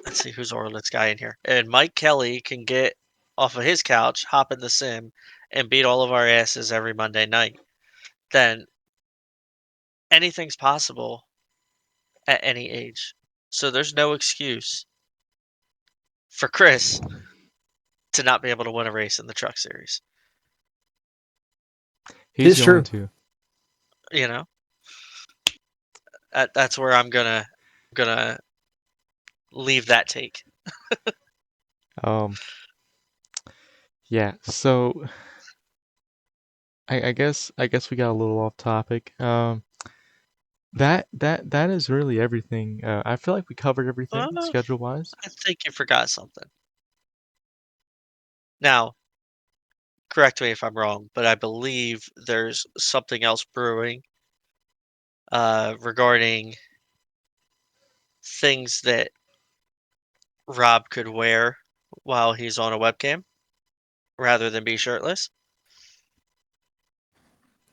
let's see who's our let's guy in here, and Mike Kelly can get off of his couch, hop in the sim, and beat all of our asses every Monday night, then anything's possible at any age. So there's no excuse for Chris to not be able to win a race in the Truck Series. He's It's going true. to. You know, that's where I'm gonna leave that take. Yeah. So I guess we got a little off topic. That is really everything. I feel like we covered everything Uh, schedule wise. I think you forgot something. Now, correct me if I'm wrong, but I believe there's something else brewing regarding things that Rob could wear while he's on a webcam rather than be shirtless.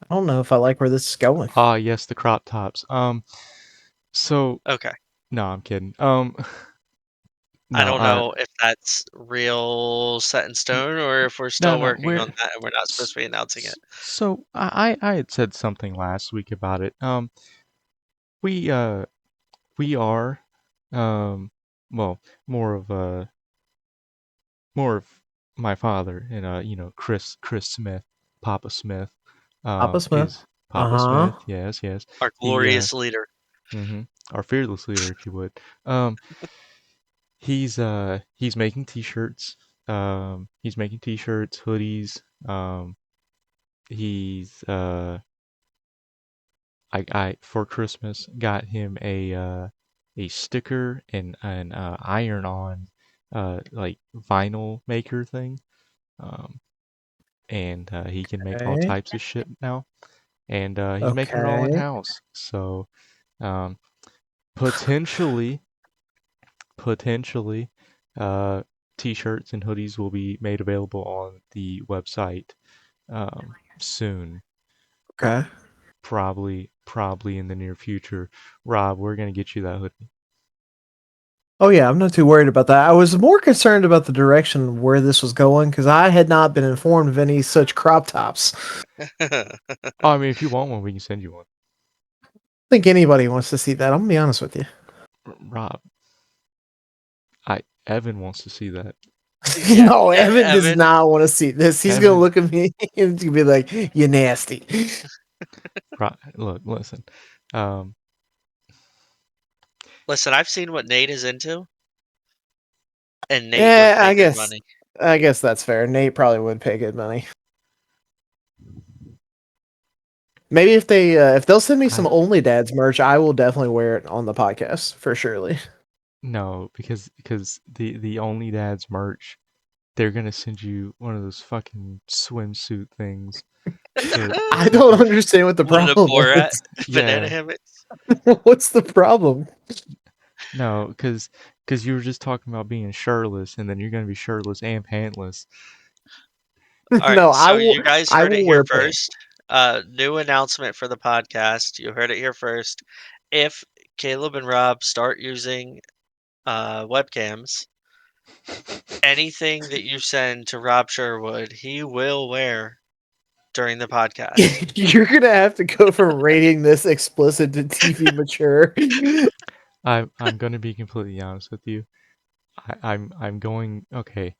I don't know if I like where this is going. Ah, yes, the crop tops. So Okay. no, I'm kidding. I No, don't know if that's real set in stone or if we're no, still no. working on that and we're not supposed to be announcing it. So I had said something last week about it. We we are, well, more of my father and Chris Smith, Papa Smith, Papa Smith. is Uh Papa huh. Smith. Yes, yes. Our He glorious leader. our fearless leader, if you would. He's making t-shirts. He's making t-shirts, hoodies. He's I for Christmas got him a sticker and an iron-on like vinyl maker thing. Um, and he can make all Okay. types of shit now. And he's making it all in Okay. house. So um, potentially, potentially, uh, t-shirts and hoodies will be made available on the website soon. Okay. Probably in the near future. Rob, we're gonna get you that hoodie. Oh yeah, I'm not too worried about that. I was more concerned about the direction where this was going because I had not been informed of any such crop tops. Oh, I mean, if you want one, we can send you one. I think anybody wants to see that. I'm gonna be honest with you. Rob, Evan wants to see that. Yeah, No, Evan does Evan. not want to see this. He's gonna Evan, look at me and he's gonna be like, "You nasty." Look, listen. Um, Listen, I've seen what Nate is into, and Nate would Yeah, pay good money. I guess that's fair. Nate probably would pay good money. Maybe if they'll send me some I Only Dads merch, I will definitely wear it on the podcast for surely. No, because the Only Dads merch, they're gonna send you one of those fucking swimsuit things that I with don't the understand what the One of the problem Borat is. banana yeah. hammocks. What's the problem? No, because you were just talking about being shirtless, and then you're gonna be shirtless and pantless. All right, No, so you guys I heard it will here wear pants. first. New announcement for the podcast. You heard it here first. If Caleb and Rob start using webcams, anything that you send to Rob Sherwood, he will wear during the podcast. You're gonna have to go from rating this explicit to TV mature. I'm gonna be completely honest with you. I'm going okay.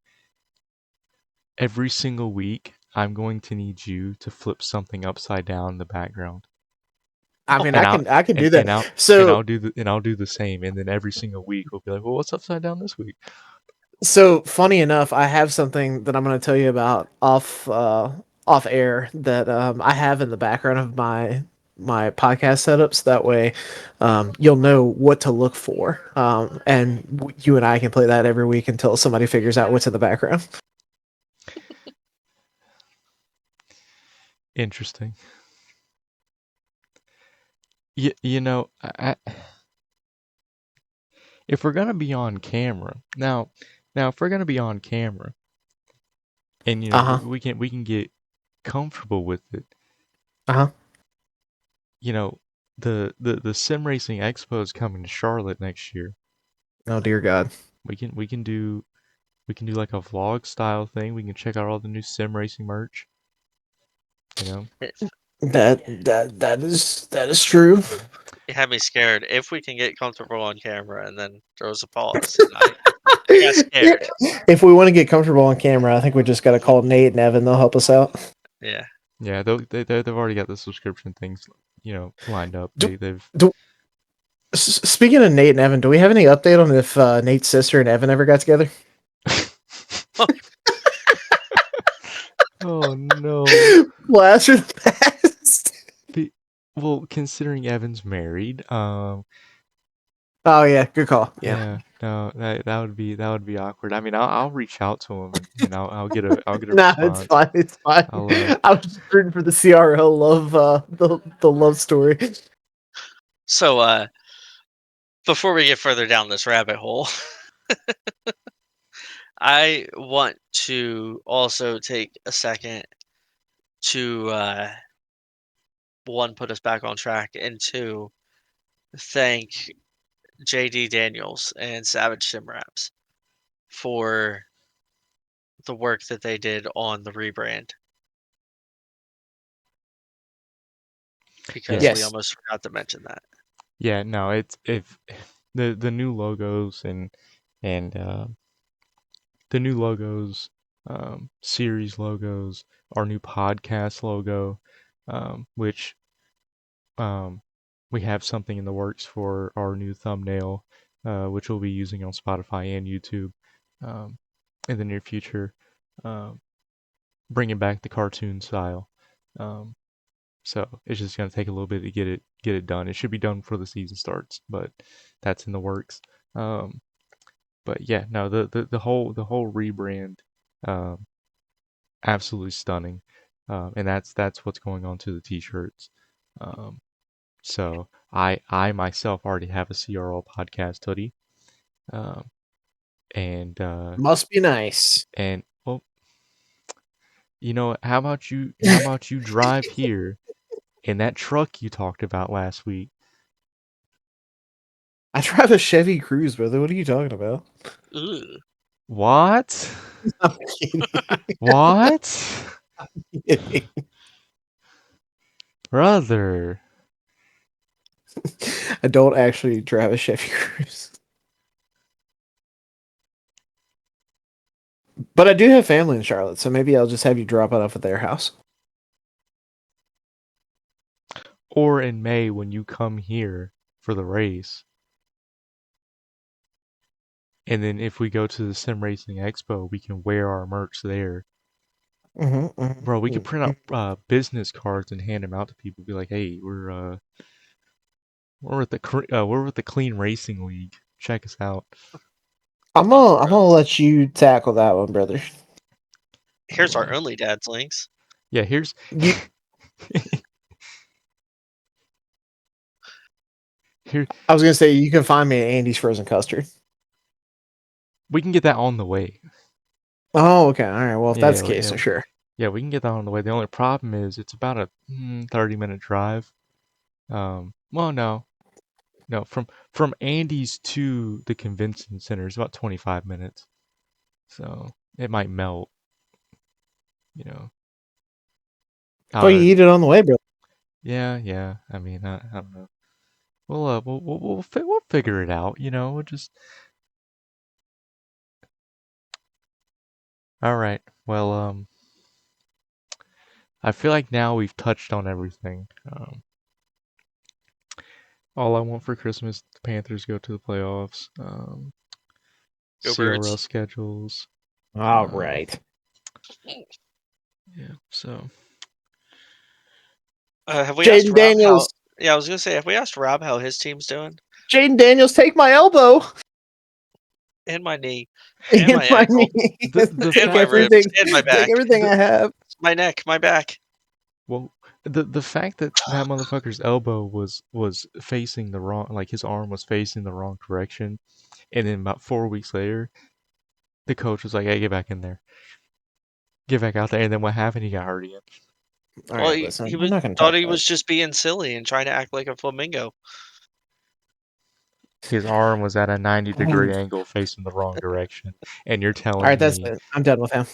Every single week, I'm going to need you to flip something upside down in the background, I mean, and I'll I can do and that. I'll So I'll do the same, and then every single week we'll be like, well, what's upside down this week? So funny enough, I have something that I'm going to tell you about off air that I have in the background of my podcast setups. That way, you'll know what to look for, and you and I can play that every week until somebody figures out what's in the background. Interesting. You know, if we're gonna be on camera now, if we're gonna be on camera, and Uh huh. we can get comfortable with it, Uh huh. the sim racing expo is coming to Charlotte next year. Oh dear God. We can do like a vlog style thing. We can check out all the new sim racing merch. You know, If That is true. you had me scared. If we can get comfortable on camera, and then there was a pause, and I got scared. If we want to get comfortable on camera, I think we just got to call Nate and Evan. They'll help us out. Yeah. yeah, they've already got the subscription things, lined up. Do, They've do, Speaking of Nate and Evan, do we have any update on if Nate's sister and Evan ever got together? oh no. Blast from the past. Well, considering Evan's married, Oh yeah, good call. Yeah. yeah, no, that would be awkward. I mean, I'll reach out to him and I'll get a Nah, it's response. fine. It's fine. I'll I was just rooting for the CRL love, the love story. So, before we get further down this rabbit hole, I want to also take a second to one, put us back on track, and two, thank JD Daniels and Savage Sim Raps for the work that they did on the rebrand, because yeah, we Yes. almost forgot to mention that. yeah. No, it's if the new logos and the new logos, series logos, our new podcast logo, which um, we have something in the works for our new thumbnail, which we'll be using on Spotify and YouTube um, in the near future, um, bringing back the cartoon style. Um, so it's just gonna take a little bit to get it done. It should be done before the season starts, but that's in the works. Um, but yeah, no, the whole rebrand, um, absolutely stunning, and that's what's going on to the t-shirts. Um, so I myself already have a CRL podcast hoodie, um, and Must be nice. well, how about you drive here in that truck you talked about last week? I drive a Chevy Cruze, brother. What are you talking about? Ugh. What? I'm kidding. What? Brother. I don't actually drive a Chevy Cruze. But I do have family in Charlotte, so maybe I'll just have you drop it off at their house. Or in May when you come here for the race. And then if we go to the Sim Racing Expo, we can wear our merch there. Bro, we could print out business cards and hand them out to people. Be like, hey, we're with the Clean Racing League. Check us out. I'm gonna let you tackle that one, brother. Here's our only dad's links. Yeah, here's You, here. I was gonna say you can find me at Andy's Frozen Custard. We can get that on the way. Oh, okay. All right. Well, if that's the Yeah, case, yeah. then sure. Yeah, we can get that on the way. The only problem is it's about a 30-minute drive. Well, no, from Andy's to the convention center is about 25 minutes. So it might melt, you know. Well, you eat it on the way, bro. Yeah. I mean, I don't know. We'll figure it out, you know. We'll just. All right. Well, I feel like now we've touched on everything. All I want for Christmas, the Panthers go to the playoffs. Go CRL Birds. schedules. All right. Yeah. So. Have we asked Jaden Rob Daniels. how? Yeah, I was gonna say, have we asked Rob how his team's doing? Jaden Daniels, take my elbow And my knee. and And my my ankle. knee. The Take And my fact, ribs. everything. And my back. Take everything I have. My neck. My back. well, the fact that that motherfucker's elbow was facing the wrong, like his arm was facing the wrong direction, and then about 4 weeks later, the coach was like, "Hey, get back in there, get back out there." And then what happened? He got hurt again. All Well, right, he listen. I'm was not going to thought talk he about was it. just being silly and trying to act like a flamingo. His arm was at a 90-degree angle facing the wrong direction, and you're All telling right, that's me it. I'm done with him.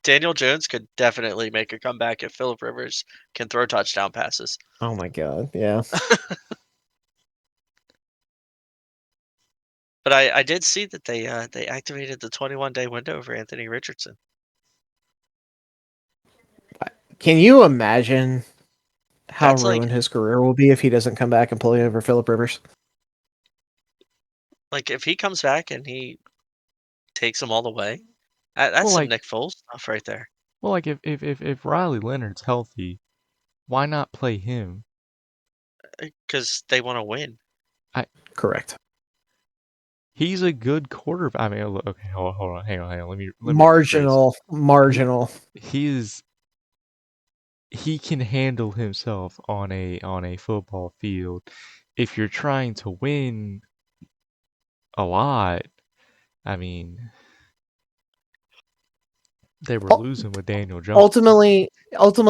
Daniel Jones could definitely make a comeback if Phillip Rivers can throw touchdown passes. Oh my god, yeah. But I did see that they activated the 21-day window for Anthony Richardson. Can you imagine how That's ruined his career will be if he doesn't come back and play over Phillip Rivers? like if he comes back and he takes them all the way, that's well, some like, Nick Foles stuff right there. well, like if Riley Leonard's healthy, why not play him? Because they want to win. Correct. He's a good quarterback. I mean, okay, hold on, hang on. Let me Marginal. rephrase. He can handle himself on a football field. If you're trying to win a lot, I mean, they were losing with Daniel Jones. Ultimately,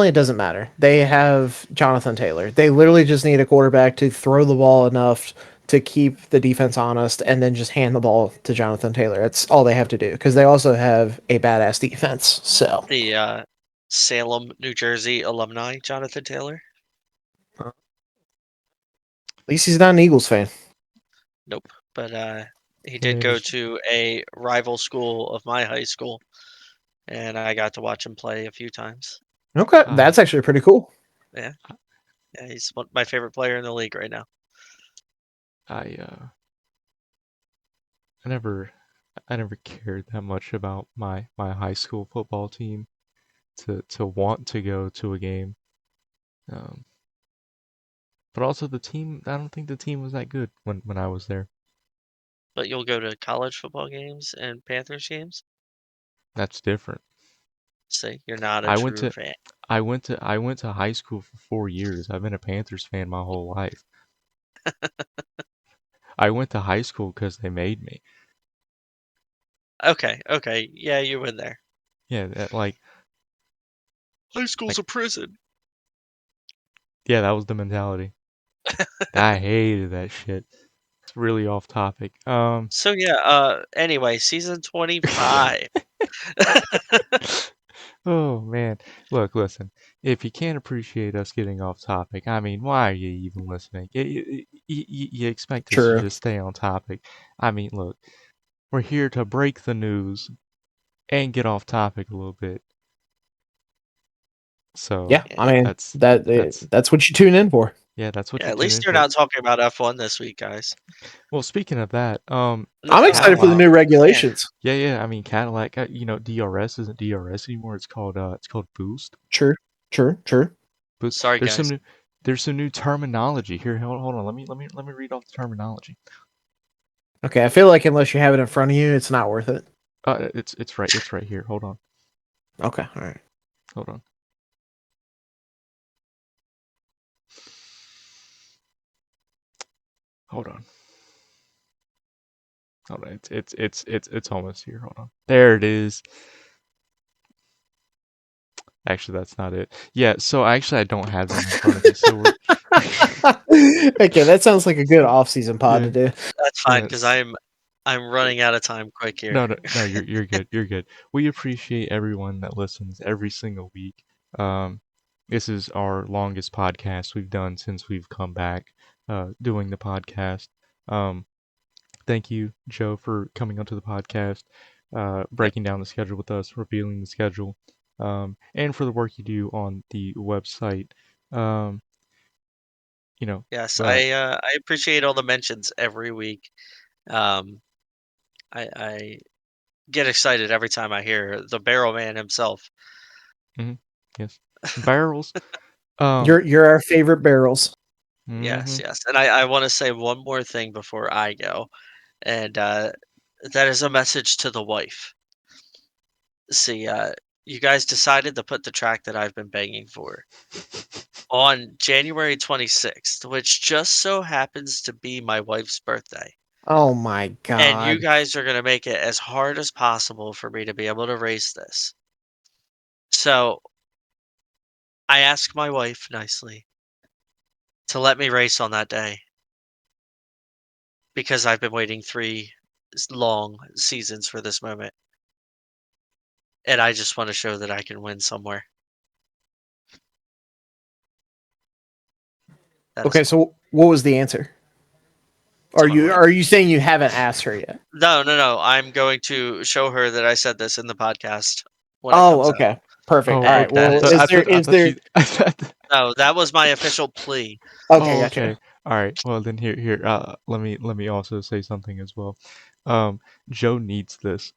it doesn't matter. They have Jonathan Taylor. They literally just need a quarterback to throw the ball enough to keep the defense honest and then just hand the ball to Jonathan Taylor. That's all they have to do because they also have a badass defense. So The Salem, New Jersey alumni, Jonathan Taylor. at least he's not an Eagles fan. Nope. But he did go to a rival school of my high school, and I got to watch him play a few times. Okay, that's actually pretty cool. Yeah, he's my favorite player in the league right now. I never cared that much about my high school football team to want to go to a game. But also the team, I don't think the team was that good when I was there. But you'll go to college football games and Panthers games? That's different. See, you're not a true fan. I went to high school for 4 years. I've been a Panthers fan my whole life. I went to high school because they made me. Okay, yeah, you went there. Yeah, high school's a prison. Yeah, that was the mentality. I hated that shit. It's really off topic. So yeah, anyway, season 25. Oh man, look, listen. If you can't appreciate us getting off topic, I mean, why are you even listening? You expect us to True. just stay on topic. I mean, look, we're here to break the news and get off topic a little bit. So Yeah, I Yeah. mean that's that's that's what you tune in for. yeah, that's what Yeah, you at tune in least you're for. not talking about F1 this week, guys. Well, speaking of that, No, I'm no, excited for the Cadillac. new yeah, regulations. Yeah. I mean, Cadillac. DRS isn't DRS anymore. It's called Boost. True, true. But sorry, guys. there's some new terminology here. Hold on. Let me read off the terminology. Okay, I feel like unless you have it in front of you, it's not worth it. It's right here. Hold on. Okay, all right. Hold on. Hold on. Hold on. It's almost here. Hold on. There it is. Actually, that's not it. Yeah. So actually, I don't have them in front of me. So we're Okay, that sounds like a good off-season pod to yeah. do. That's fine because Yes. I'm running out of time quick here. No. You're good. You're good. We appreciate everyone that listens every single week. Um, this is our longest podcast we've done since we've come back doing the podcast. Um, thank you, Joe, for coming onto the podcast, Yep. breaking down the schedule with us, revealing the schedule, and for the work you do on the website. Um, you know, Yes, uh, I appreciate all the mentions every week. Um, I get excited every time I hear the Barrel Man himself. mhm, yes, barrels. You're our favorite barrels. Yes, Mhm. yes, and I want to say one more thing before I go, and that is a message to the wife. See, you guys decided to put the track that I've been begging for on January 26th, which just so happens to be my wife's birthday. Oh my And you god. guys are going to make it as hard as possible for me to be able to race this. So I asked my wife nicely to let me race on that day because I've been waiting long seasons for this moment. And I just want to show that I can win somewhere. That is Okay, all. so what was the answer? To my wife. Are you saying you haven't asked her yet? No, no, no. I'm going to show her that I said this in the podcast when it Oh, comes out. okay. Perfect. Oh, All right. okay. That Well, is I is thought there you. I thought, no, that was my official plea. Okay, oh, gotcha. okay. All right. Well, then here. Let me also say something as well. Joe needs this.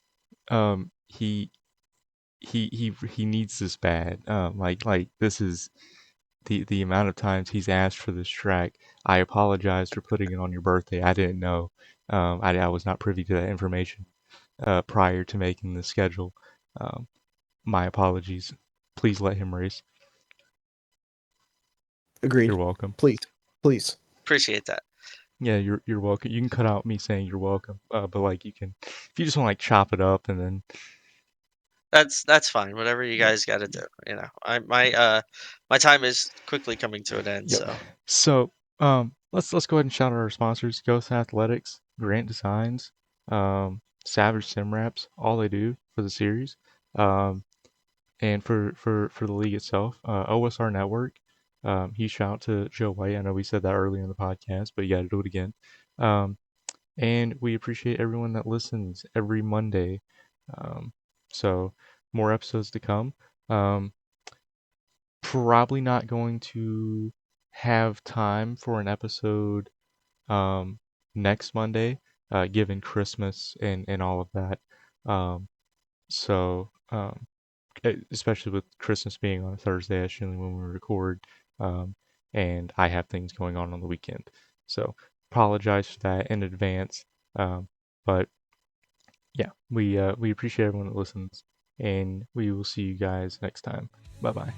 He he needs this bad. Like this is the amount of times he's asked for this track. I apologize for putting it on your birthday. I didn't know. I was not privy to that information prior to making the schedule. Um, my apologies. Please let him race. You're Agreed. welcome. Please. Please. Appreciate that. Yeah, you're welcome. You can cut out me saying you're welcome, but like you can, if you just want to like chop it up and then That's fine. Whatever you yeah, guys got to do. You know, my time is quickly coming to an end. yep. So So let's go ahead and shout out our sponsors: Ghost Athletics, Grant Designs, Savage Sim Wraps, all they do for the series, um, and for the league itself, OSR Network. Huge shout out to Joe White. I know we said that earlier in the podcast, but you got to do it again. Um, and we appreciate everyone that listens every Monday. Um, so more episodes to come. Um, probably not going to have time for an episode next Monday, given Christmas and all of that. Um, so especially with Christmas being on a Thursday, that's usually when we record, um, and I have things going on the weekend. So apologize for that in advance. But yeah, we appreciate everyone that listens, and we will see you guys next time. Bye bye.